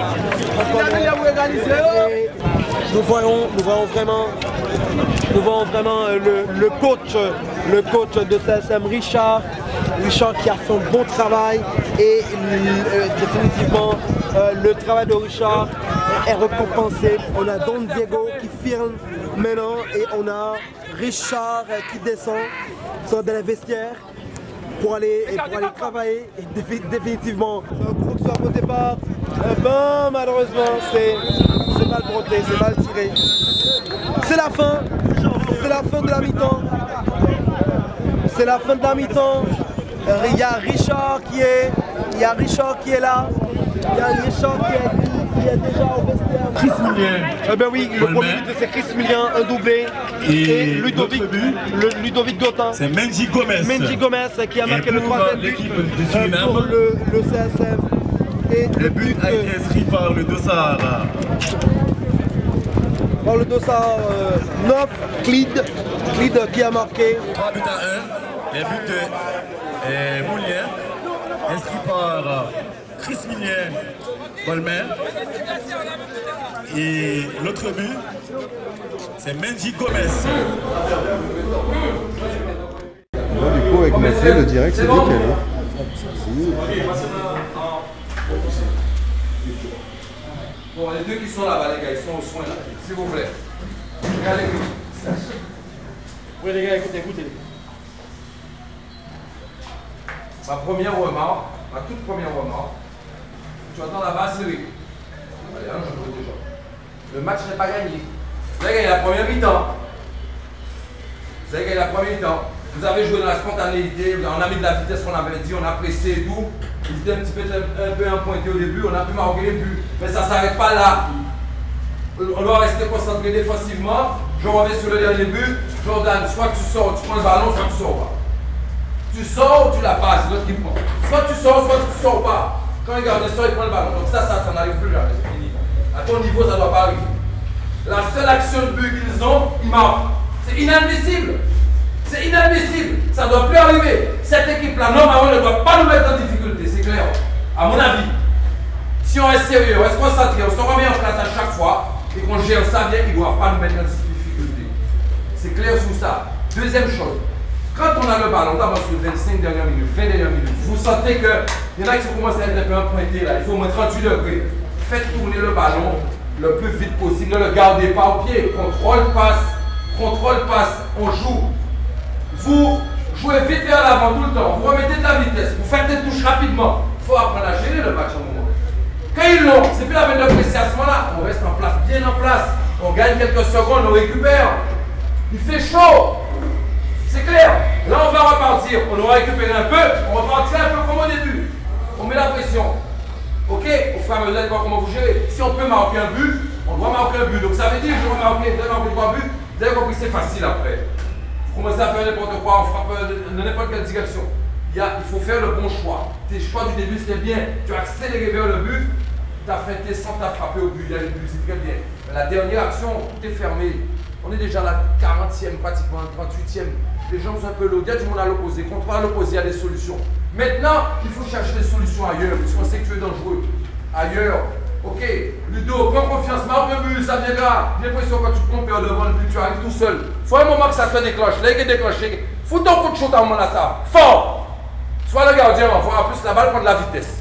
Nous voyons vraiment le coach de CSM, Richard qui a fait un bon travail et définitivement le travail de Richard est récompensé. On a Don Diego qui filme maintenant et on a Richard qui descend dans les vestiaires pour aller travailler. Et définitivement, c'est un gros coup au départ. Ben, malheureusement, c'est mal broté, c'est mal tiré. C'est la fin de la mi-temps. C'est la fin de la mi-temps. Il y a Richard qui est là. Il y a Richard qui est déjà au vestiaire. Chris Millien. Ben oui, le premier but c'est Chris Millien, un doublé. Et Ludovic Gotin. C'est Menji Gomez. Qui a marqué le troisième but pour le CSM. Et le but a été inscrit par le Dossard. Par le Dossard 9, Clyde qui a marqué. 3 buts à 1. Les buts de Moulien, inscrit par Chris Millien Bolmer. Et l'autre but, c'est Menji Gomez. Là, du coup, avec Mathieu, le direct, c'est nickel. Bon, les deux qui sont là-bas, les gars, ils sont au soin là, s'il vous plaît. Regardez-vous. Oui, les gars, écoutez. Ma première remarque, ma toute première remarque, tu entends là-bas, c'est lui. Allez, hein, je vois déjà. Le match n'est pas gagné. Vous avez gagné la première mi-temps. Vous avez joué dans la spontanéité, on a mis de la vitesse qu'on avait dit, on a pressé et tout. Il était un peu empointé au début, on a pu marquer les buts. Mais ça ne s'arrête pas là. On doit rester concentré défensivement. Je reviens sur le dernier but. Jordan, soit tu sors, tu prends le ballon, soit tu sors pas. Tu sors ou tu la passes, c'est l'autre qui prend. Soit tu sors pas. Quand il garde le sort, il prend le ballon. Donc ça n'arrive plus jamais, c'est fini. À ton niveau, ça ne doit pas arriver. La seule action de but qu'ils ont, ils marquent. C'est inadmissible. Ça ne doit plus arriver. Cette équipe-là, normalement, ne doit pas nous mettre en difficulté, c'est clair. À mon avis, si on est sérieux, on reste concentré, on se remet en place à chaque fois et qu'on gère ça bien, ils ne doivent pas nous mettre en difficulté. C'est clair sur ça. Deuxième chose, quand on a le ballon, d'abord sur les 25 dernières minutes, 20 dernières minutes, vous sentez qu'il y en a qui commencent à être un peu empruntés là, il faut mettre 38 degrés. Faites tourner le ballon le plus vite possible, ne le gardez pas au pied. Contrôle, passe, on joue. Vous jouez vite vers l'avant tout le temps, vous remettez de la vitesse, vous faites des touches rapidement. Il faut apprendre à gérer le match à un moment. Quand ils l'ont, c'est plus la peine de presser à ce moment-là. On reste en place, bien en place. On gagne quelques secondes, on récupère. Il fait chaud. C'est clair. Là, on va repartir. On aura récupéré un peu. On repartira un peu comme au début. On met la pression. Ok, au fur et à mesure de voir comment vous gérez. Si on peut marquer un but, on doit marquer un but. Donc ça veut dire que je vais marquer 3 buts. Vous avez compris, c'est facile après. Vous commencez à faire n'importe quoi, on frappe de n'importe quelle direction. Il faut faire le bon choix. Tes choix du début, c'était bien. Tu as accéléré vers le but. Tu as fait tes centres, tu as frappé au but. Il y a le but, c'est très bien. Mais la dernière action, tout est fermé. On est déjà à la 40e, pratiquement, 38e. Les gens sont un peu lourds. Il y a du monde à l'opposé. Contre à l'opposé, il y a des solutions. Maintenant, il faut chercher des solutions ailleurs, parce qu'on sait que tu es dangereux. Ailleurs. Ok, Ludo, prends confiance, marque le but, ça viendra. J'ai l'impression que quand tu te trompes devant le but, tu arrives tout seul. Faut un moment que ça se déclenche. Là, il est déclenché. Fous ton coup de shoot à un moment là, ça. Fort. Soit le gardien, on voit en plus la balle prendre de la vitesse.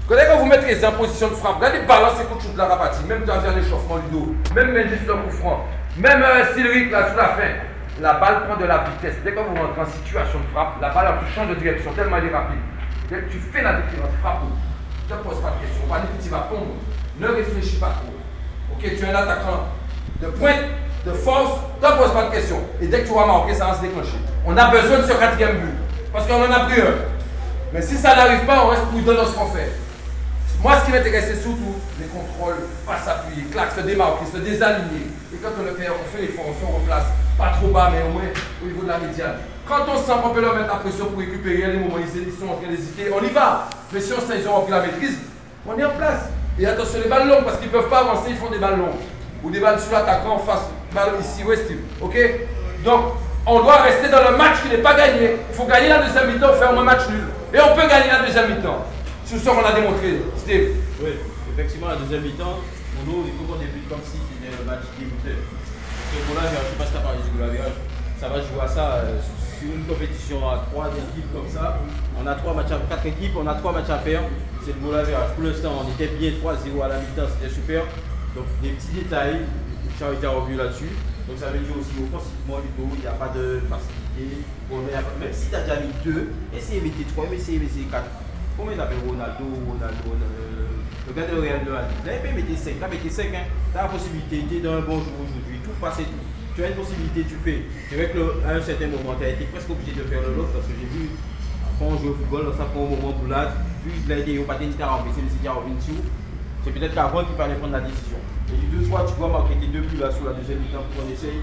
Vous connaissez quand vous mettez en position de frappe, regardez, balance et coup de shoot de la rapatie. Même dans un échauffement, Ludo. Même Mendy sur le coup franc. Même Cylric là, sur la fin. La balle prend de la vitesse. Dès que vous rentrez en situation de frappe, la balle change de direction tellement elle est rapide. Dès que tu fais la différence, frappe. Ne te pose pas de questions. Pas de petit bâton. Ne réfléchis pas trop. Ok, tu es un attaquant de pointe, de force, ne te pose pas de questions. Et dès que tu vas marquer, ça va se déclencher. On a besoin de ce 4e but. Parce qu'on en a pris un. Mais si ça n'arrive pas, on reste prudent dans ce qu'on fait. Moi, ce qui m'intéresse, c'est surtout les contrôles, pas s'appuyer, claque, se démarquer, se désaligner. Et quand on le fait, on fait l'effort, on se replace. Pas trop bas, mais au moins au niveau de la médiane. Quand on sent qu'on peut leur mettre la pression pour récupérer les moments, ils sont en train d'hésiter, on y va. Mais si on sent qu'ils ont repris la maîtrise, on est en place. Et attention, les balles longues, parce qu'ils ne peuvent pas avancer, ils font des balles longues. Ou des balles sur l'attaquant en face, balle ici, ouest. Ok? Donc, on doit rester dans le match qui n'est pas gagné. Il faut gagner la deuxième mi-temps, faire un match nul. Et on peut gagner la deuxième mi-temps. Sur ce qu'on a démontré, Steve. Oui, effectivement, la deuxième mi-temps, il faut qu'on débute comme si c'était le match débutait. Ce goal-là, je ne sais pas si tu as parlé du goal à ça va jouer à ça sur une compétition à 3 équipes comme ça. On a 4 équipes, on a 3 matchs à faire. C'est le goal à virage. Pour l'instant, on était bien 3-0 à la mi-temps, c'était super. Donc des petits détails, j'ai été revu là-dessus. Donc ça veut dire aussi offensivement, il n'y a pas de facilité. Même si tu as déjà mis 2, essayez de mettre 3, essayez de mettre 4. Combien t'appelles Ronaldo, le gars de Real de Madrid. Là, il peut mettre 5, tu as la possibilité, tu es dans un bon jour aujourd'hui, tout passe et tout. Tu as une possibilité, tu fais. C'est vrai qu'à un certain moment, tu as été presque obligé de faire le lot parce que j'ai vu, quand on joue au football, ça prend un moment pour là, vu qu'il a été au patin, c'est peut-être qu'avant qu'il fallait prendre la décision. Et du 2-3, tu dois marquer tes 2 buts là sur la deuxième mi-temps pour qu'on essaye.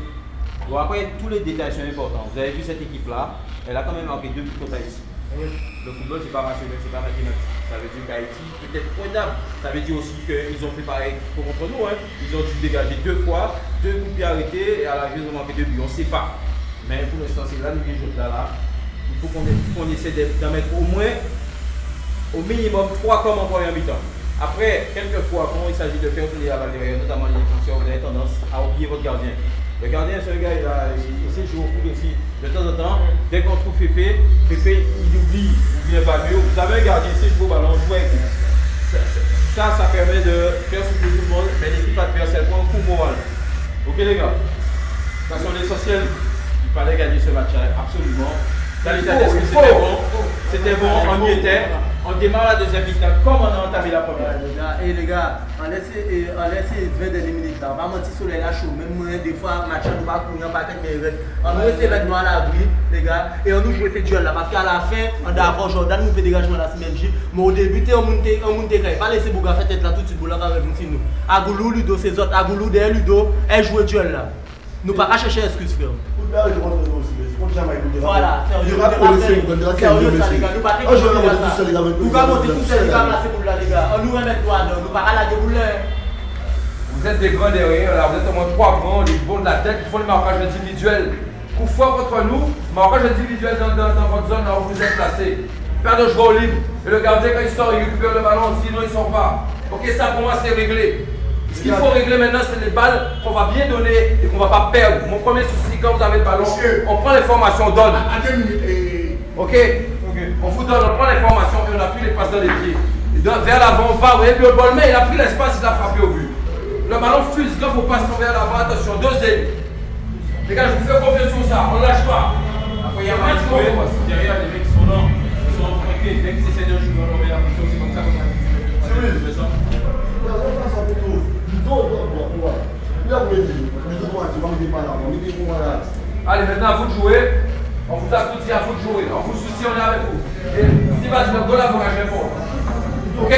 Bon, après, tous les détails sont importants. Vous avez vu cette équipe-là, elle a quand même marqué 2 buts contre Haïti. Le football, c'est pas rationnel, c'est pas mathématique. Ça veut dire qu'Haïti peut être prenable. Ça veut dire aussi qu'ils ont fait pareil contre nous. Ils ont dû dégager 2 fois, 2 coups de pied arrêtés, et à la vie, ils ont marqué 2 buts. On ne sait pas. Mais pour l'instant, c'est là, nous, les jeux là. Il faut qu'on essaie d'en mettre au moins, au minimum, 3 comme en première mi-temps. Après, quelquefois, quand il s'agit de faire tourner la balle derrière, notamment les défenseurs, vous avez tendance à oublier votre gardien. Le gardien, c'est un gars, il sait jouer au foot aussi. De temps en temps, dès qu'on trouve Féfé, il oublie pas mieux. Vous avez un gardien, il sait jouer au ballon, jouer avec lui. Ça permet de faire souffler tout le monde, mais l'équipe adversaire prend un coup moral. Ok les gars, ça c'est l'essentiel. Il fallait gagner ce match-là, absolument. Dans l'état d'esprit, c'était bon, on y était. On démarre la deuxième mi-temps comme on a entamé la première. Les gars, on laisse 20 dernières minutes là. On va mentir sur les là chaud. Même moi, des fois, match on va courir, on va faire des rêves. On va essayer de mettre nous à l'abri, les gars. Et on nous joue ce duel là. Parce qu'à la fin, on a d'accord Jordan, nous fait dégagement la semaine J. Mais au début, on monte pas laisser Bouga faire tête là tout de suite. Bouga va revenir nous. Agoulou, Ludo, ces autres. Agoulou, derrière Ludo, elle joue le duel là. Nous pas chercher excuse, frère. Voilà, sérieux ça les gars, nous pas nous pas monter tout seul, les gars, là c'est pour là les gars, on nous remet toi, nous pas la débouleur. Vous êtes des grands derrière, là, vous êtes au moins 3 grands, les bons de la tête, qui font le marquage individuel. Coup fort contre nous, marquage individuel dans votre zone là où vous êtes placé. Père de joueur libre, et le gardien quand il sort, il récupère le ballon, sinon il ne sort pas. Ok, ça pour moi c'est réglé. Ce qu'il faut régler maintenant, c'est les balles qu'on va bien donner et qu'on ne va pas perdre. Mon premier souci, quand vous avez le ballon, on prend les formations, on donne. Ok, on vous donne, on prend les formations et on appuie les passes dans les pieds. Et vers l'avant, on va, vous voyez, le ball, mais il a pris l'espace, il a frappé au but. Le ballon fuse, quand il faut passer vers l'avant, attention, 2 ailes. Les gars, je vous fais confiance sur ça, on ne lâche pas. Après, il y a un match qu'on voit. Derrière, les mecs qui sont là, ils sont tranquilles, dès qu'ils essaient de jouer, on met la pression, c'est comme ça qu'on a vu. Allez, maintenant à vous de jouer. On vous a tout dit, à vous de jouer. On vous soucie, on est avec vous. Et si va je me là, vous restez fort. Ok.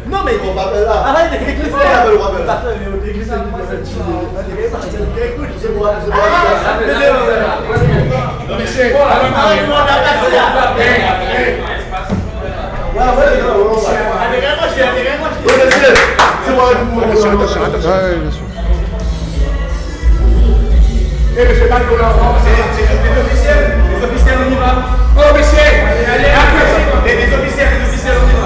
Non mais on va là. Arrête de glisser. Les officiels, on y va. Oh, monsieur. Les officiels, on y va.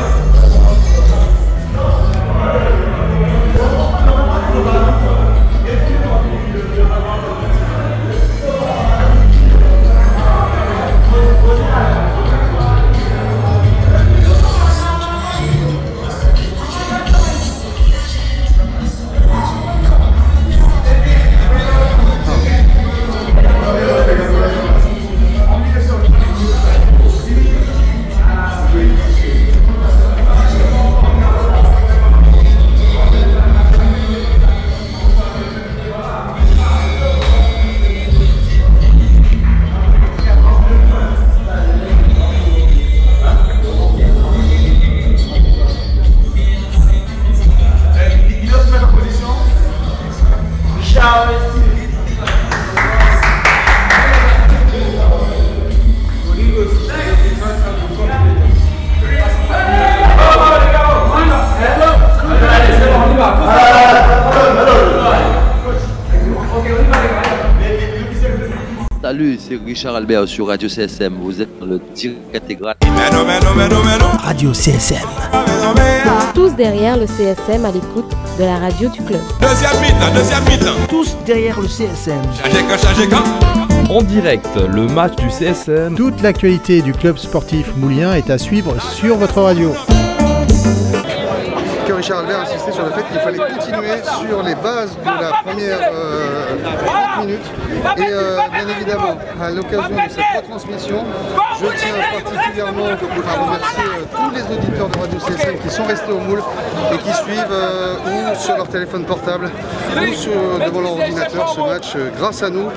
Salut, c'est Richard Albert sur Radio CSM. Vous êtes dans le direct intégral. Radio CSM. Tous derrière le CSM à l'écoute de la radio du club. Deuxième mi-temps. Tous derrière le CSM. En direct, le match du CSM. Toute l'actualité du club sportif moulien est à suivre sur votre radio. Richard Albert a insisté sur le fait qu'il fallait continuer sur les bases de la première 30 minutes. Et bien évidemment, à l'occasion de cette retransmission, je tiens particulièrement à remercier tous les auditeurs de Radio CSM qui sont restés au moule et qui suivent ou sur leur téléphone portable ou devant leur ordinateur ce match grâce à nous,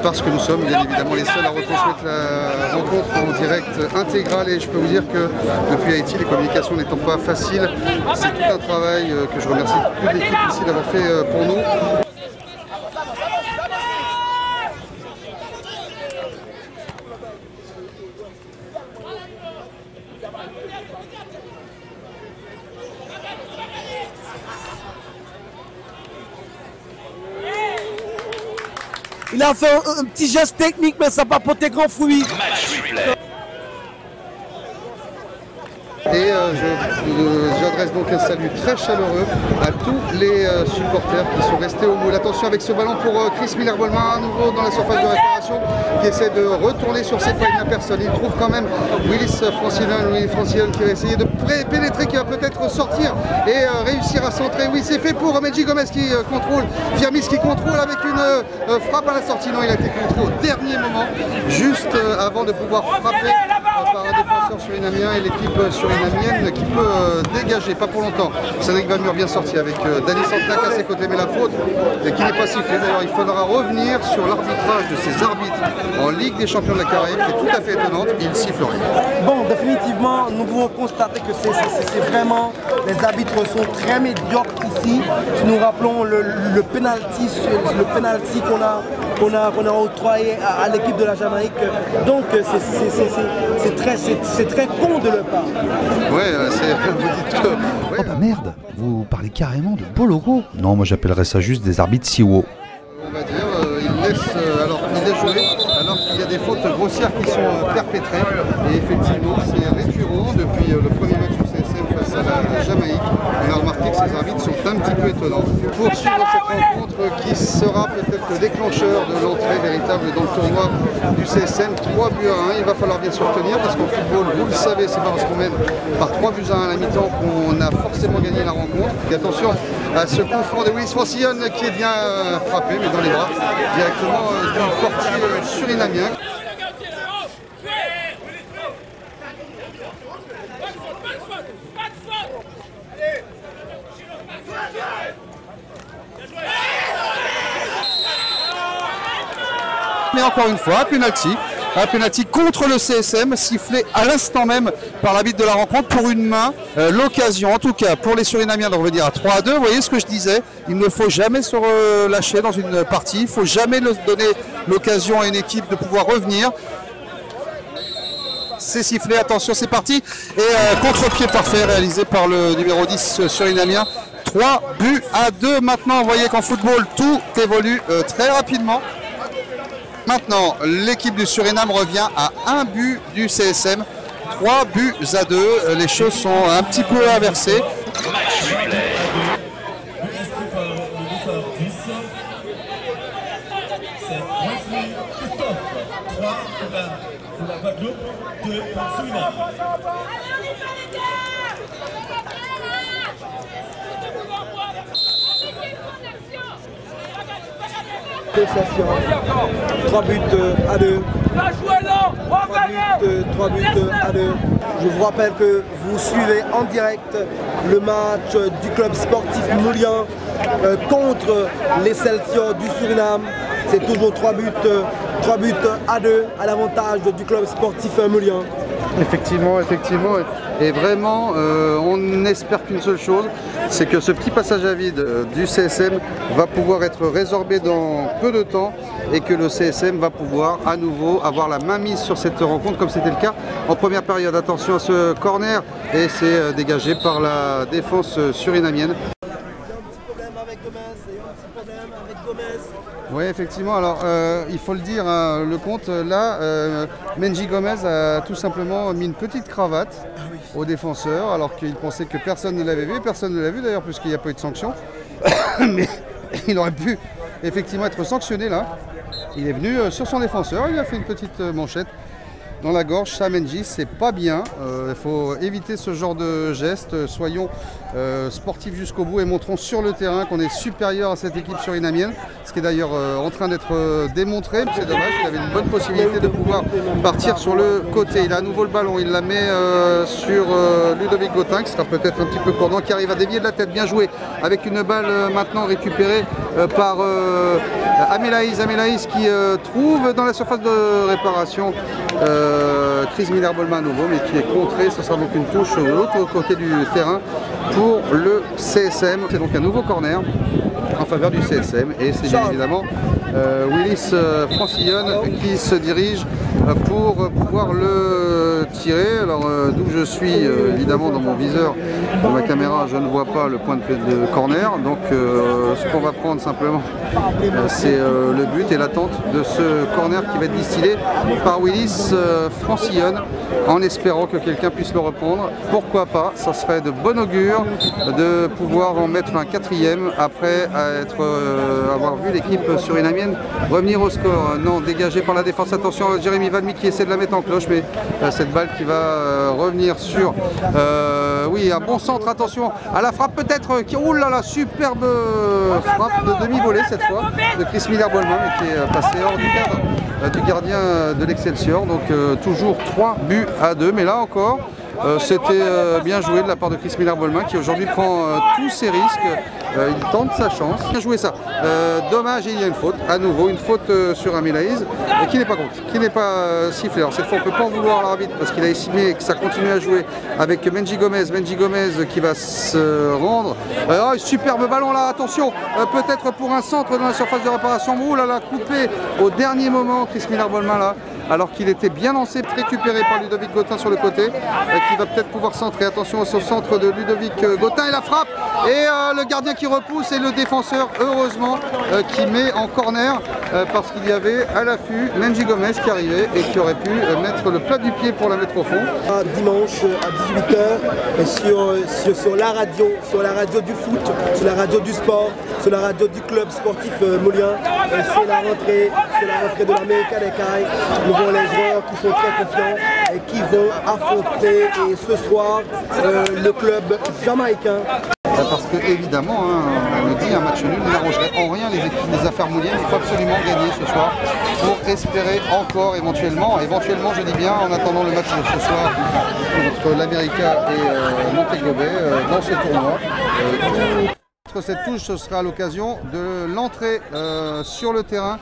parce que nous sommes bien évidemment les seuls à retransmettre la rencontre en direct intégral. Et je peux vous dire que depuis Haïti, les communications n'étant pas faciles, c'est tout un travail que je remercie toute l'équipe ici d'avoir fait pour nous. Il a fait un petit geste technique, mais ça n'a pas porté grand fruit. Et j'adresse donc un salut très chaleureux à tous les supporters qui sont restés au moule. Attention avec ce ballon pour Chris Miller-Bolman, à nouveau dans la surface de réparation, qui essaie de retourner sur ses pas, il n'y a personne. Il trouve quand même Willis Francillon qui va essayer de pénétrer, qui va peut-être sortir et réussir à centrer. Oui, c'est fait pour Medji Gomez qui contrôle, Firmis qui contrôle avec une frappe à la sortie. Non, il a été contrôlé au dernier moment, juste avant de pouvoir frapper par un défenseur surinamien et l'équipe surinamienne qui peut dégager, pas pour longtemps. Cédric Vamur bien sorti avec Dani Santac à ses côtés, mais la faute qui n'est pas sifflée. D'ailleurs, il faudra revenir sur l'arbitrage de ces arbitres en Ligue des Champions de la Caraïbe, qui est tout à fait étonnante. Il siffle rien. Bon, définitivement, nous pouvons constater que c'est vraiment, les arbitres sont très médiocres ici. Si nous rappelons le penalty qu'on a octroyé à l'équipe de la Jamaïque, donc c'est très con de leur part. Ouais, vous dites que... Oh bah merde, vous parlez carrément de Boloro. Non, moi j'appellerais ça juste des arbitres Siwo. On va dire, il laisse alors qu'il est joué, alors qu'il y a des fautes grossières qui sont perpétrées. Et effectivement, c'est récurrent depuis le premier match du CSM face à la Jamaïque. On a remarqué que ces arbitres sont un petit peu étonnants. Pour suivre cette rencontre qui sera peut-être le déclencheur de l'entrée véritable dans le tournoi du CSM, 3 buts à 1. Il va falloir bien se retenir parce qu'en football, vous le savez, c'est pas parce qu'on mène par 3 buts à 1 à la mi-temps qu'on a forcément gagné la rencontre. Et attention à ce coup franc de Willis Francillon qui est bien frappé, mais dans les bras directement du portier surinamien. Mais encore une fois, un penalty contre le CSM, sifflé à l'instant même par l'arbitre de la rencontre pour une main. L'occasion, en tout cas, pour les Surinamiens de revenir à 3-2. Vous voyez ce que je disais, il ne faut jamais se relâcher dans une partie, il ne faut jamais donner l'occasion à une équipe de pouvoir revenir. C'est sifflé, attention, c'est parti. Et contre-pied parfait réalisé par le numéro 10 surinamien. 3 buts à 2 maintenant. Vous voyez qu'en football, tout évolue très rapidement. Maintenant, l'équipe du Suriname revient à 1 but du CSM, 3 buts à 2. Les choses sont un petit peu inversées. Session. 3 buts à 2. 3 buts à 2. Je vous rappelle que vous suivez en direct le match du club sportif moulien contre l'excelsior du Suriname. C'est toujours 3 buts à 2 à l'avantage du club sportif moulien. Effectivement. Et vraiment, on n'espère qu'une seule chose, c'est que ce petit passage à vide du CSM va pouvoir être résorbé dans peu de temps et que le CSM va pouvoir à nouveau avoir la main mise sur cette rencontre comme c'était le cas en première période. Attention à ce corner et c'est dégagé par la défense surinamienne. Il y a un petit problème avec Gomez, Oui, effectivement. Alors, il faut le dire, hein, le compte, là, Menji Gomez a tout simplement mis une petite cravate au défenseur, alors qu'il pensait que personne ne l'avait vu. Personne ne l'a vu d'ailleurs, puisqu'il n'y a pas eu de sanction. Mais il aurait pu effectivement être sanctionné là. Il est venu sur son défenseur, il a fait une petite manchette dans la gorge. Ça, Menji, c'est pas bien. Il faut éviter ce genre de geste. Soyons sportifs jusqu'au bout et montrons sur le terrain qu'on est supérieur à cette équipe surinamienne. Ce qui est d'ailleurs en train d'être démontré. C'est dommage, il avait une bonne possibilité de pouvoir partir sur le côté. Il a à nouveau le ballon, il la met sur Ludovic Gautin, qui sera peut-être un petit peu cordant, qui arrive à dévier de la tête. Bien joué, avec une balle maintenant récupérée par Amelaïs. Amelaïs qui trouve dans la surface de réparation Chris Miller-Bolma à nouveau, mais qui est contré. Ce sera donc une touche de l'autre côté du terrain pour le CSM. C'est donc un nouveau corner en faveur du CSM et c'est bien évidemment Willis Francillon qui se dirige pour pouvoir le tirer. Alors d'où je suis évidemment dans mon viseur de ma caméra, je ne vois pas le point de corner, donc ce qu'on va prendre simplement c'est le but et l'attente de ce corner qui va être distillé par Willis Francillon, en espérant que quelqu'un puisse le reprendre. Pourquoi pas, ça serait de bon augure de pouvoir en mettre un quatrième après avoir vu l'équipe surinamienne revenir au score. Non, dégagé par la défense. Attention, Jérémy Valmy qui essaie de la mettre en cloche, mais cette balle qui va revenir sur oui, un bon centre. Attention à la frappe peut-être qui roule là, la superbe frappe de demi-volée cette fois de Chris Miller-Bolma, mais qui est passé hors du cadre du gardien de l'Excelsior. Donc toujours 3-2, mais là encore c'était bien joué de la part de Chris Miller-Bolma, qui aujourd'hui prend tous ses risques. Il tente sa chance. Bien joué ça. Dommage, et il y a une faute. À nouveau, une faute sur Amelaïs qui n'est pas contre, qui n'est pas sifflée. Alors cette fois, on ne peut pas en vouloir à l'arbitre parce qu'il a estimé que ça continue à jouer avec Menji Gomez. Menji Gomez qui va se rendre. Superbe ballon là, attention, peut-être pour un centre dans la surface de réparation. Ouh là là, coupé au dernier moment, Chris Miller-Bolma là, alors qu'il était bien lancé, récupéré par Ludovic Gautin sur le côté, qui va peut-être pouvoir centrer. Attention au centre de Ludovic Gautin et la frappe, et le gardien qui repousse et le défenseur, heureusement, qui met en corner, parce qu'il y avait à l'affût Menji Gomez qui arrivait et qui aurait pu mettre le plat du pied pour la mettre au fond. Dimanche à 18h sur la radio du foot, sur la radio du sport, sur la radio du club sportif moulien. C'est la rentrée de l'América des Caraïbes. Nous avons les joueurs qui sont très confiants et qui vont affronter ce soir le club jamaïcain. Parce que évidemment, hein, on le dit, un match nul n'arrangerait en rien les affaires mouliennes. Il faut absolument gagner ce soir pour espérer encore éventuellement je dis bien, en attendant le match de ce soir entre l'América et Montego Bay dans ce tournoi. Cette touche, ce sera l'occasion de l'entrée sur le terrain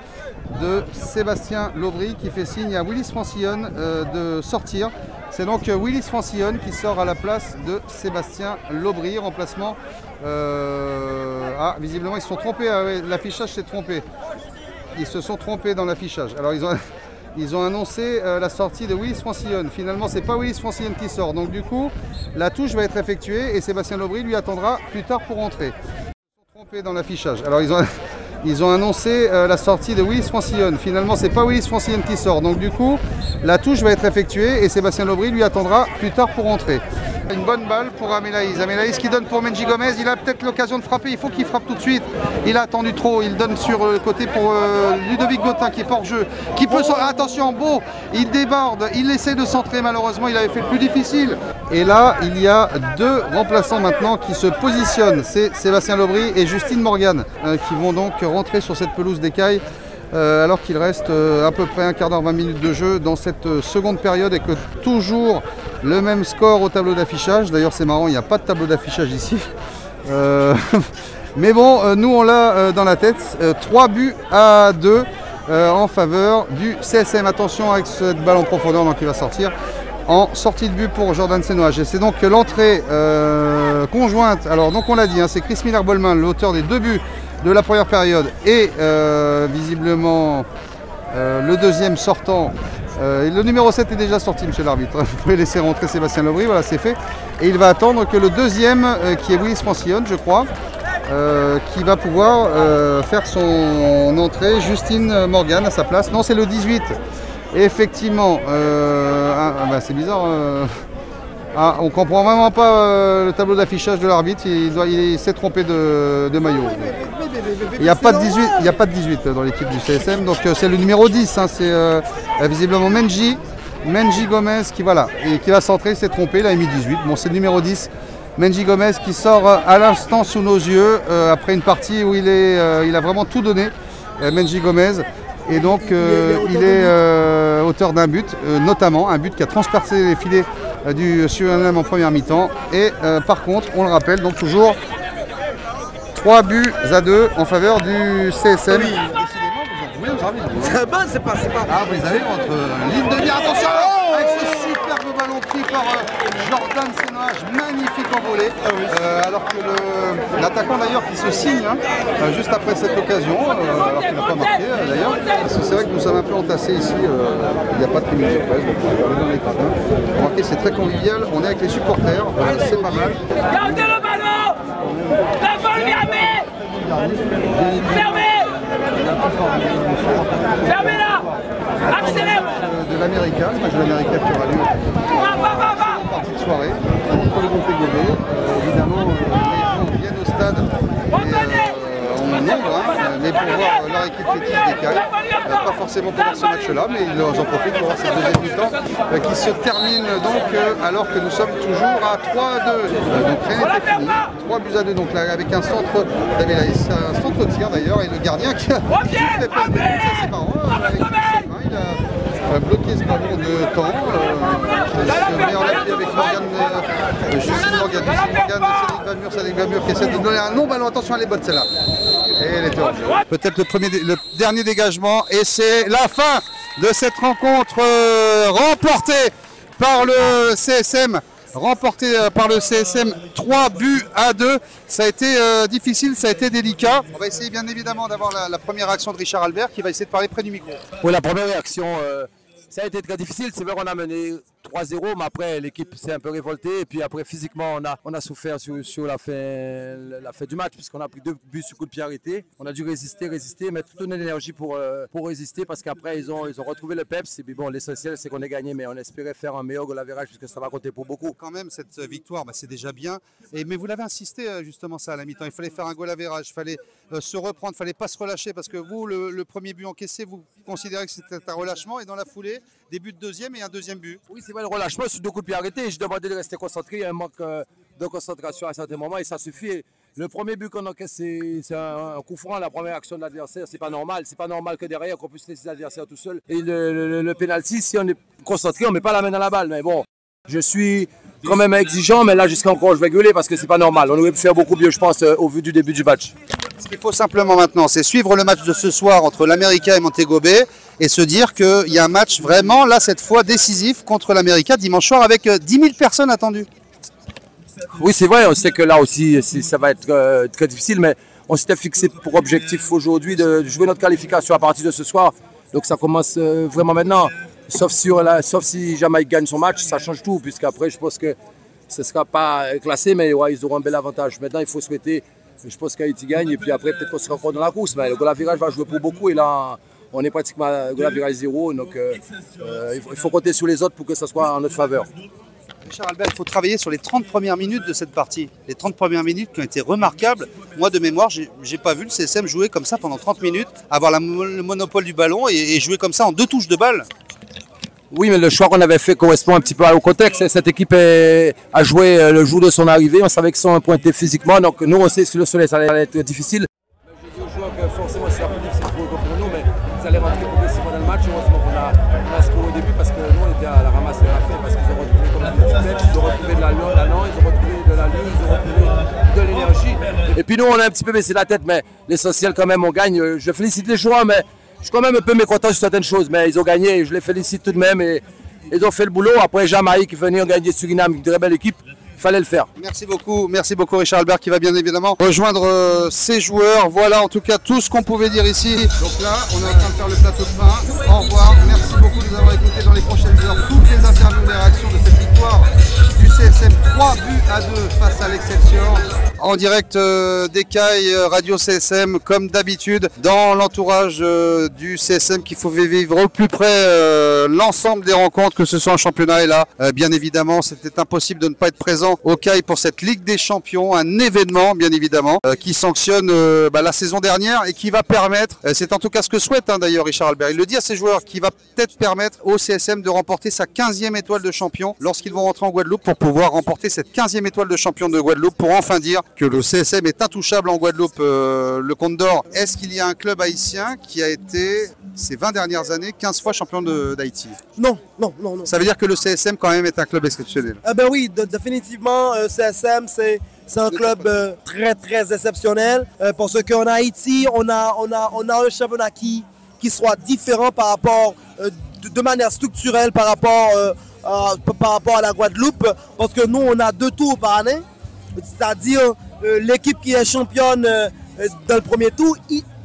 de Sébastien Lobry, qui fait signe à Willis Francillon de sortir. C'est donc Willis Francillon qui sort à la place de Sébastien Lobry, remplacement. Visiblement ils se sont trompés, l'affichage s'est trompé. Ils se sont trompés dans l'affichage. Alors ils ont annoncé la sortie de Willis Francillon. Finalement, c'est pas Willis Francillon qui sort. Donc du coup, la touche va être effectuée et Sébastien Lobry lui attendra plus tard pour entrer. Ils se sont trompés dans l'affichage. Alors ils ont annoncé la sortie de Willis Francillon. Finalement, c'est pas Willis Francillon qui sort. Donc du coup, la touche va être effectuée et Sébastien Lobry lui attendra plus tard pour entrer. Une bonne balle pour Amelaïs. Amelaïs qui donne pour Menji Gomez. Il a peut-être l'occasion de frapper. Il faut qu'il frappe tout de suite. Il a attendu trop. Il donne sur le côté pour Ludovic Gautin qui est hors jeu. Qui peut attention, Beau. Il déborde. Il essaie de centrer. Malheureusement, il avait fait le plus difficile. Et là, il y a deux remplaçants maintenant qui se positionnent. C'est Sébastien Lobry et Justine Morgan qui vont donc rentrer sur cette pelouse d'écailles. Alors qu'il reste à peu près un quart d'heure, 20 minutes de jeu dans cette seconde période et que toujours le même score au tableau d'affichage. D'ailleurs c'est marrant, il n'y a pas de tableau d'affichage ici. Mais bon, nous on l'a dans la tête. 3-2 en faveur du CSM. Attention avec cette balle en profondeur donc il va sortir en sortie de but pour Jordan Senoage. Et c'est donc l'entrée conjointe. Alors donc on l'a dit, hein, c'est Chris Miller-Bolma, l'auteur des deux buts de la première période et visiblement le deuxième sortant. Le numéro 7 est déjà sorti, monsieur l'arbitre. Vous pouvez laisser rentrer Sébastien Lobry, voilà, c'est fait. Et il va attendre que le deuxième, qui est Willis Francillon, je crois, qui va pouvoir faire son entrée. Justine Morgan à sa place. Non, c'est le 18. Et effectivement, c'est bizarre. On comprend vraiment pas le tableau d'affichage de l'arbitre. Il s'est trompé de maillot. Il n'y a pas de 18 dans l'équipe du CSM. Donc c'est le numéro 10. Hein, c'est visiblement Menji Gomez qui va centrer. Il s'est trompé. Il a mis 18. Bon, c'est le numéro 10. Menji Gomez qui sort à l'instant sous nos yeux après une partie où il a vraiment tout donné. Menji Gomez. Et donc il est auteur d'un but, notamment un but qui a transpercé les filets du Suriname en première mi-temps. Et par contre, on le rappelle, donc toujours 3-2 en faveur du CSM. Oui, décidément, vous en jouez aux arbitres. C'est pas. Ah, vous avez entre ligne de mire, attention avec ce superbe ballon pris par Jordan Sénage, magnifique envolé. Alors que l'attaquant d'ailleurs qui se signe juste après cette occasion, alors qu'il n'a pas marqué d'ailleurs. Parce que c'est vrai que nous sommes un peu entassés ici, il n'y a pas de tribune de presse, donc on va regarder dans les gradins. Remarquez, c'est très convivial, on est avec les supporters, c'est pas mal. Gardez le ballon! La balle fermée! Fermez! Fermez-la! Accélère! De l'América, le match de l'América qui aura lieu en partie de soirée contre le groupe Égobé. Évidemment, les gens viennent au stade en nombre, mais pour voir leur équipe fétiche des Cailles. Pas forcément pour voir ce match-là, mais ils en profitent pour voir cette deuxième mi-temps qui se termine donc alors que nous sommes toujours à 3-2. Donc rien n'était fini. 3-2 donc là avec un centre d'Abelaïs, un centre tir d'ailleurs, et le gardien qui a fait plein de buts, ça c'est marrant. Il a bloqué ce ballon de temps. Il se met en appui avec Morgan, Cédric Vamur qui essaie de donner un non-ballon. Attention, elle est bonne celle-là. Et elle était hors-jeu. Peut-être le dernier dégagement. Et c'est la fin de cette rencontre remportée par le CSM. Remporté par le CSM 3-2. Ça a été difficile, ça a été délicat. On va essayer bien évidemment d'avoir la première réaction de Richard Albert qui va essayer de parler près du micro. Oui, la première réaction, ça a été très difficile. C'est vrai qu'on a mené 3-0, mais après l'équipe s'est un peu révoltée. Et puis après physiquement, on a souffert sur la fin du match puisqu'on a pris 2 buts sur coup de pied arrêté. On a dû résister, mettre toute notre énergie pour résister parce qu'après ils ont retrouvé le peps. Et puis bon, l'essentiel c'est qu'on ait gagné, mais on espérait faire un meilleur goal average puisque ça va compter pour beaucoup. Quand même, cette victoire, c'est déjà bien. Mais vous l'avez insisté justement ça à la mi-temps. Il fallait faire un goal average, il fallait se reprendre, il ne fallait pas se relâcher parce que vous, le premier but encaissé, vous considérez que c'était un relâchement et dans la foulée, des buts de deuxième et un deuxième but. Oui, c'est vrai, le relâchement sur 2 coups de pied arrêtés. Je demandais de rester concentré. Il y a un manque de concentration à certains moments et ça suffit. Le premier but qu'on encaisse, c'est un coup franc, la première action de l'adversaire. C'est pas normal. C'est pas normal que derrière, qu'on puisse laisser l'adversaire tout seul. Et le pénalty, si on est concentré, on met pas la main dans la balle. Mais bon, je suis quand même exigeant, mais là, jusqu'à encore, je vais gueuler parce que c'est pas normal. On aurait pu faire beaucoup mieux, je pense, au vu du début du match. Ce qu'il faut simplement maintenant, c'est suivre le match de ce soir entre l'América et Montego Bay et se dire qu'il y a un match vraiment, là, cette fois décisif contre l'América dimanche soir avec 10 000 personnes attendues. Oui, c'est vrai, on sait que là aussi, ça va être très difficile, mais on s'était fixé pour objectif aujourd'hui de jouer notre qualification à partir de ce soir. Donc ça commence vraiment maintenant, sauf si Jamaïque gagne son match, ça change tout, puisqu'après, je pense que ce ne sera pas classé, mais ouais, ils auront un bel avantage. Maintenant, il faut souhaiter, je pense qu'Haïti gagne, et puis après, peut-être qu'on sera encore dans la course, mais le goal average va jouer pour beaucoup, et là, on est pratiquement à goal average 0, donc il faut compter sur les autres pour que ça soit en notre faveur. Richard Albert, il faut travailler sur les 30 premières minutes de cette partie. Les 30 premières minutes qui ont été remarquables. Moi, de mémoire, j'ai pas vu le CSM jouer comme ça pendant 30 minutes, avoir le monopole du ballon et jouer comme ça en 2 touches de balle. Oui, mais le choix qu'on avait fait correspond un petit peu au contexte. Cette équipe a joué le jour de son arrivée. On savait qu'ils sont pointés physiquement. Donc nous, on sait que sur le soleil, ça allait être difficile. Je dis aux joueurs que forcément, c'est un peu difficile pour nous, mais ils allaient rentrer progressivement dans le match. Heureusement qu'on a scoré au début parce que nous, on était à la ramasse de la fin parce qu'ils ont retrouvé comme ils ont retrouvé de la langue, ils ont retrouvé de la lune, ils ont retrouvé de l'énergie. Et puis nous, on a un petit peu baissé la tête, mais l'essentiel quand même, on gagne. Je félicite les joueurs, mais je suis quand même un peu mécontent sur certaines choses, mais ils ont gagné, je les félicite tout de même et ils ont fait le boulot. Après Jamaïque qui venait gagner Suriname, une très belle équipe. Il fallait le faire. Merci beaucoup Richard Albert qui va bien évidemment rejoindre ses joueurs. Voilà en tout cas tout ce qu'on pouvait dire ici. Donc là, on est en train de faire le plateau de fin. Au revoir, merci beaucoup de nous avoir écoutés dans les prochaines heures. Toutes les interviews et les réactions de cette victoire du CSM 3-2 face à l'Excelsior. En direct d'Écaille, Radio CSM, comme d'habitude, dans l'entourage du CSM qu'il faut vivre au plus près l'ensemble des rencontres, que ce soit en championnat et là. Bien évidemment, c'était impossible de ne pas être présent au CAI pour cette Ligue des Champions, un événement bien évidemment qui sanctionne la saison dernière et qui va permettre, c'est en tout cas ce que souhaite d'ailleurs Richard Albert, il le dit à ses joueurs, qui va peut-être permettre au CSM de remporter sa 15e étoile de champion lorsqu'ils vont rentrer en Guadeloupe pour pouvoir remporter cette 15e étoile de champion de Guadeloupe pour enfin dire que le CSM est intouchable en Guadeloupe. Le Côte d'Or, est-ce qu'il y a un club haïtien qui a été ces 20 dernières années 15 fois champion d'Haïti? Non. Ça veut dire que le CSM quand même est un club exceptionnel. Ben oui, définitivement, CSM c'est un club très exceptionnel parce qu'en Haïti, on a un championnat qui soit différent par rapport, de manière structurelle par rapport à la Guadeloupe, parce que nous on a 2 tours par année, c'est-à-dire l'équipe qui est championne dans le premier tour,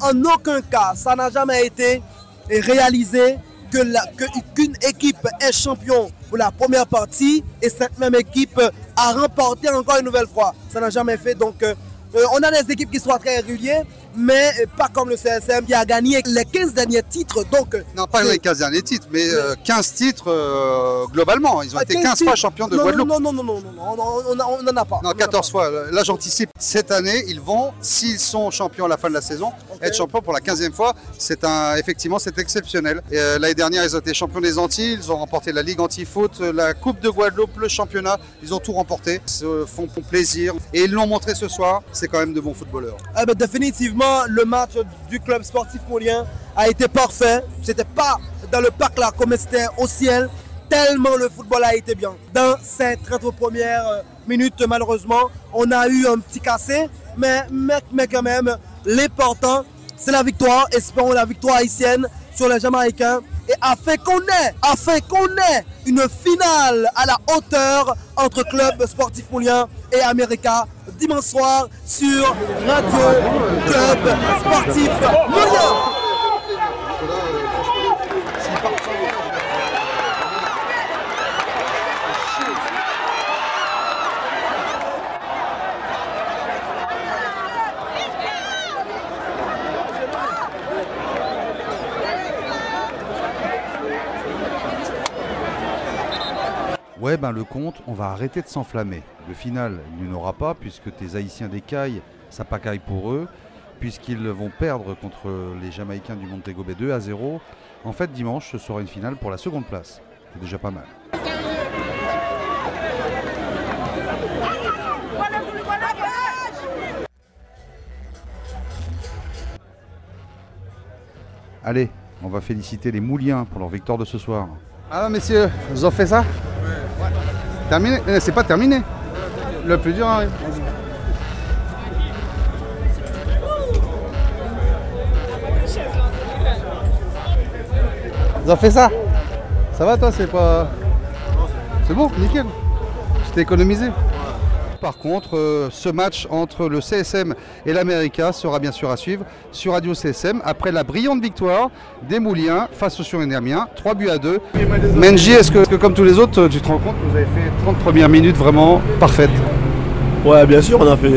en aucun cas, ça n'a jamais été réalisé qu'une équipe est champion pour la première partie et cette même équipe a remporté encore une nouvelle fois. Ça n'a jamais fait, donc on a des équipes qui sont très régulières, mais pas comme le CSM qui a gagné les 15 derniers titres. Donc, non, pas les 15 derniers titres, mais 15 titres globalement. Ils ont été 15 fois champions de Guadeloupe. Non, on n'en a pas. Non, 14 fois. Là, j'anticipe. Cette année, ils vont, s'ils sont champions à la fin de la saison, être champions pour la 15e fois. Effectivement, c'est exceptionnel. L'année dernière, ils ont été champions des Antilles. Ils ont remporté la Ligue anti-foot, la Coupe de Guadeloupe, le championnat. Ils ont tout remporté. Ils se font plaisir. Et ils l'ont montré ce soir. C'est quand même de bons footballeurs. Définitivement, le match du club sportif moulien a été parfait. C'était pas dans le parc là comme c'était au ciel, tellement le football a été bien. Dans ces 30 premières minutes, malheureusement, on a eu un petit cassé, mais quand même, l'important, c'est la victoire. Espérons la victoire haïtienne sur les Jamaïcains. Et afin qu'on ait une finale à la hauteur entre club sportif moulien et America dimanche soir sur Radio Club Sportif Moulien. Ouais, le compte, on va arrêter de s'enflammer. Le final, il n'y en aura pas, puisque tes Haïtiens d'Écaille, ça pacaille pour eux, puisqu'ils vont perdre contre les Jamaïcains du Montego Bay 2-0. En fait, dimanche, ce sera une finale pour la seconde place. C'est déjà pas mal. Allez, on va féliciter les Mouliens pour leur victoire de ce soir. Alors messieurs, vous avez fait ça? Terminé? C'est pas terminé. Le plus dur arrive. Vous avez fait ça? Ça va toi? C'est pas... C'est bon, nickel. Tu t'es économisé. Par contre, ce match entre le CSM et l'America sera bien sûr à suivre sur Radio CSM après la brillante victoire des Mouliens face aux Surinamiens, 3-2. Menji, est-ce que comme tous les autres, tu te rends compte que vous avez fait 30 premières minutes vraiment parfaites? Ouais, bien sûr, on a fait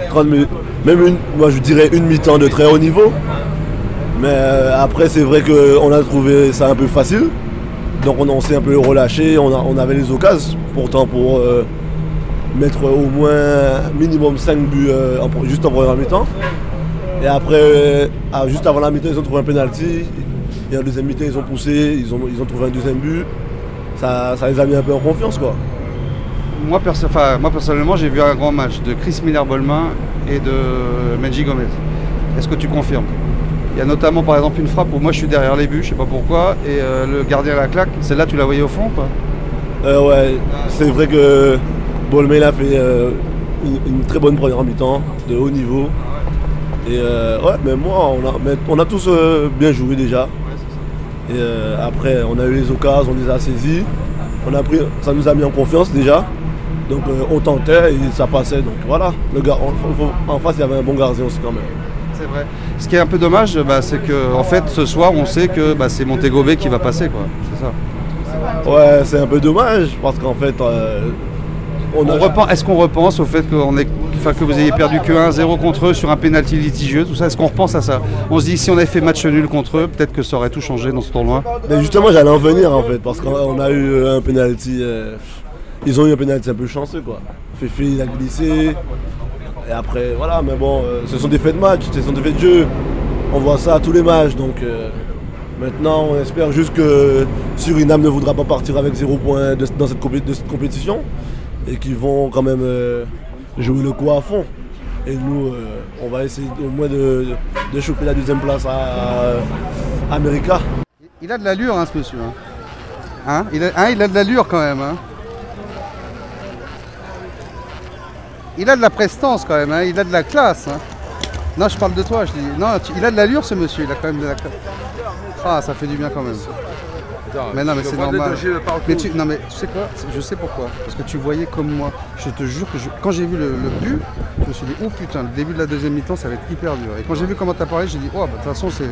30 minutes, même moi je dirais une mi-temps de très haut niveau. Mais après, c'est vrai qu'on a trouvé ça un peu facile. Donc on s'est un peu relâché, on avait les occasions pourtant pour mettre au moins minimum 5 buts juste en première mi-temps. Et après, juste avant la mi-temps, ils ont trouvé un penalty. Et en deuxième mi-temps, ils ont poussé, ils ont trouvé un deuxième but. Ça les a mis un peu en confiance, quoi. Moi personnellement, j'ai vu un grand match de Chris Miller-Bolmin et de Menji Gomez. Est-ce que tu confirmes? Il y a notamment par exemple une frappe où moi je suis derrière les buts, je sais pas pourquoi, et le gardien la claque. Celle-là, tu la voyais au fond, quoi? Ouais, c'est vrai que Bolmin a fait une très bonne première mi-temps, de haut niveau. Et ouais, mais moi, on a tous bien joué déjà. Et après, on a eu les occasions, on les a saisis. Ça nous a mis en confiance déjà. Donc on tentait et ça passait. Donc voilà, en face il y avait un bon gardien aussi quand même. C'est vrai. Ce qui est un peu dommage, c'est que en fait ce soir on sait que c'est Montego Bay qui va passer, quoi. C'est ça. Ouais, c'est un peu dommage parce qu'en fait est-ce qu'on repense au fait que vous ayez perdu que 1-0 contre eux sur un pénalty litigieux, tout ça? Est-ce qu'on repense à ça? On se dit si on avait fait match nul contre eux, peut-être que ça aurait tout changé dans ce tournoi. Mais justement j'allais en venir en fait parce qu'on a eu un pénalty. Ils ont eu un pénalty un peu chanceux quoi. Fifi il a glissé. Et après voilà, mais bon, ce sont des faits de match, ce sont des faits de jeu. On voit ça à tous les matchs donc maintenant on espère juste que Suriname ne voudra pas partir avec 0 points dans cette compétition. Et qui vont quand même jouer le coup à fond. Et nous, on va essayer au moins de choper la 2e place à America. Il a de l'allure, ce monsieur. Hein, il a de l'allure quand même. Il a de la prestance quand même, il a de la classe. Non, je parle de toi, je dis. Non, il a de l'allure ce monsieur, il a quand même de la classe. Ah, ça fait du bien quand même. Mais non, mais c'est normal. Mais tu sais quoi? Je sais pourquoi. Parce que tu voyais comme moi. Je te jure que quand j'ai vu le but, je me suis dit, oh putain, le début de la 2e mi-temps, ça va être hyper dur. Et quand j'ai vu comment t'as parlé, j'ai dit, oh, de toute façon, c'est.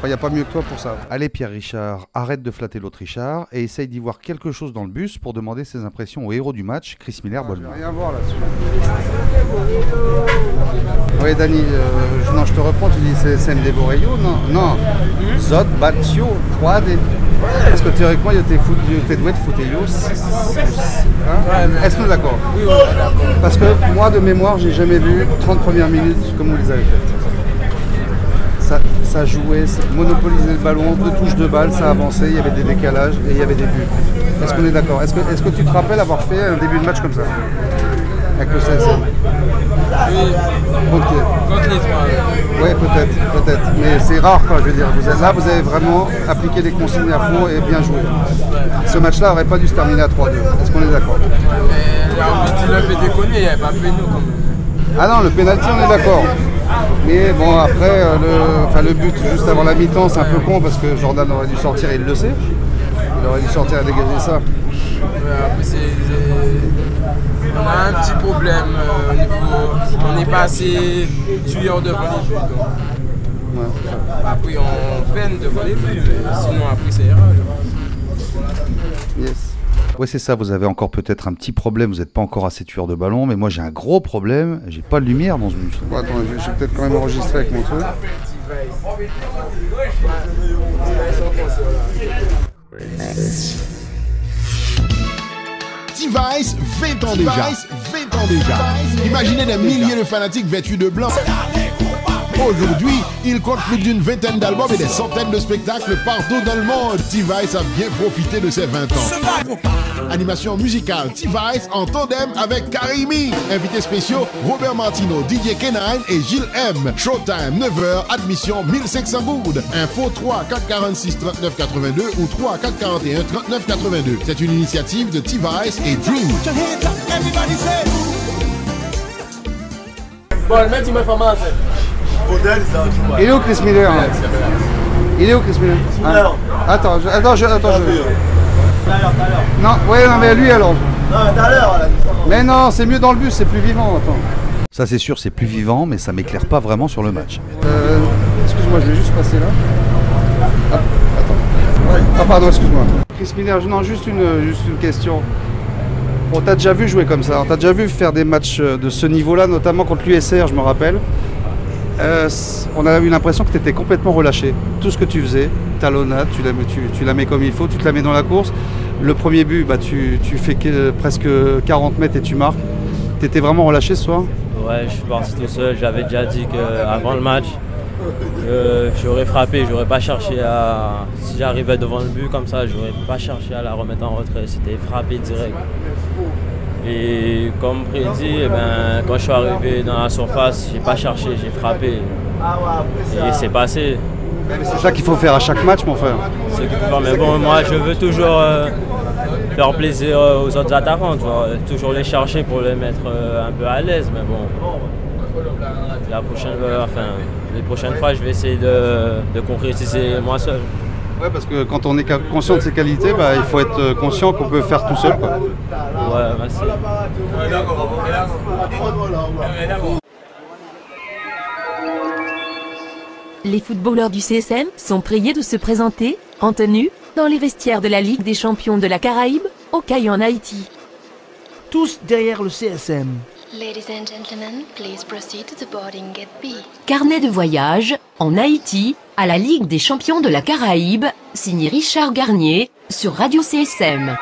Il n'y a pas mieux que toi pour ça. Allez, Pierre Richard, arrête de flatter l'autre Richard et essaye d'y voir quelque chose dans le bus pour demander ses impressions au héros du match, Chris Miller-Bolman. Rien à voir là-dessus. Oui, Dani, non, je te reprends, tu dis c'est SMD Boreio? Non. Zot, Batio, 3D. Parce que théoriquement, il était doué de footer. Est-ce que nous d'accord? Oui, d'accord. Parce que moi, de mémoire, j'ai jamais vu 30 premières minutes comme vous les avez faites. Ça jouait, monopolisait le ballon, 2 touches de balle, ça avançait, il y avait des décalages et il y avait des buts. Est-ce qu'on est d'accord? Est-ce que tu te rappelles avoir fait un début de match comme ça? Avec le CSM? Oui. Contre les 3. Oui, peut-être. Mais c'est rare, quoi, je veux dire. Vous avez vraiment appliqué les consignes à fond et bien joué. Ce match-là n'aurait pas dû se terminer à 3-2. Est-ce qu'on est d'accord? Mais l'arbitre, il a fait déconner, il n'y avait pas péno quand même. Ah non, le pénalty, on est d'accord. Mais bon, après, le but juste avant la mi-temps, c'est un peu con parce que Jordan aurait dû sortir et il le sait. Il aurait dû sortir et dégager ça. Après, on a un petit problème au niveau. On n'est pas assez tueur devant les buts. Ouais. Après, on peine devant les buts, mais sinon, après, c'est erreur. Yes. Oui, c'est ça, vous avez encore peut-être un petit problème, vous n'êtes pas encore assez tueur de ballon, mais moi j'ai un gros problème, j'ai pas de lumière dans ce bus. Bon, attends, je vais peut-être quand même enregistrer avec mon truc. T-Vice, 20 ans déjà. Imaginez des milliers de fanatiques vêtus de blanc. Aujourd'hui, il compte plus d'une vingtaine d'albums et des centaines de spectacles partout dans le monde. T-Vice a bien profité de ses 20 ans. Animation musicale T-Vice en tandem avec Karimi. Invités spéciaux Robert Martino, DJ Kenine et Gilles M. Showtime 9h, admission 1500 goudes. Info 3 446 39 82 ou 3 441 39 82. C'est une initiative de T-Vice et Dream. Bon, le mec, il m'a fait mal. Il est où Chris Miller? Il est où Chris Miller? Attends, je. Non, ouais, non, mais lui alors. Non, mais tout à l'heure. Mais non, c'est mieux dans le bus, c'est plus vivant. Attends. Ça, c'est sûr, c'est plus vivant, mais ça m'éclaire pas vraiment sur le match. Excuse-moi, je vais juste passer là. Ah, attends. Ouais. Ah, pardon, excuse-moi. Chris Miller, non, juste une question. On t'a déjà vu jouer comme ça, on t'a déjà vu faire des matchs de ce niveau-là, notamment contre l'USR, je me rappelle. On a eu l'impression que tu étais complètement relâché. Tout ce que tu faisais, talonnade, tu la mets comme il faut, tu te la mets dans la course. Le premier but, tu fais presque 40 mètres et tu marques. Tu étais vraiment relâché ce soir? Ouais, je suis parti tout seul. J'avais déjà dit qu'avant le match, j'aurais frappé, j'aurais pas cherché à... Si j'arrivais devant le but comme ça, j'aurais pas cherché à la remettre en retrait. C'était frappé direct. Et comme prédit, quand je suis arrivé dans la surface, j'ai pas cherché, j'ai frappé. Et c'est passé. C'est ça qu'il faut faire à chaque match, mon frère. C'est ce qu'il faut faire. Mais bon, moi, je veux toujours faire plaisir aux autres attaquants, tu vois. Toujours les chercher pour les mettre un peu à l'aise. Mais bon, les prochaines fois, je vais essayer de concrétiser moi seul. Ouais, parce que quand on est conscient de ses qualités, il faut être conscient qu'on peut faire tout seul, quoi. Ouais, merci. Les footballeurs du CSM sont priés de se présenter, en tenue, dans les vestiaires de la Ligue des champions de la Caraïbe, au Caille en Haïti. Tous derrière le CSM. Ladies and gentlemen, please proceed to the boarding gate B. Carnet de voyage, en Haïti, à la Ligue des champions de la Caraïbe, signé Richard Garnier, sur Radio CSM.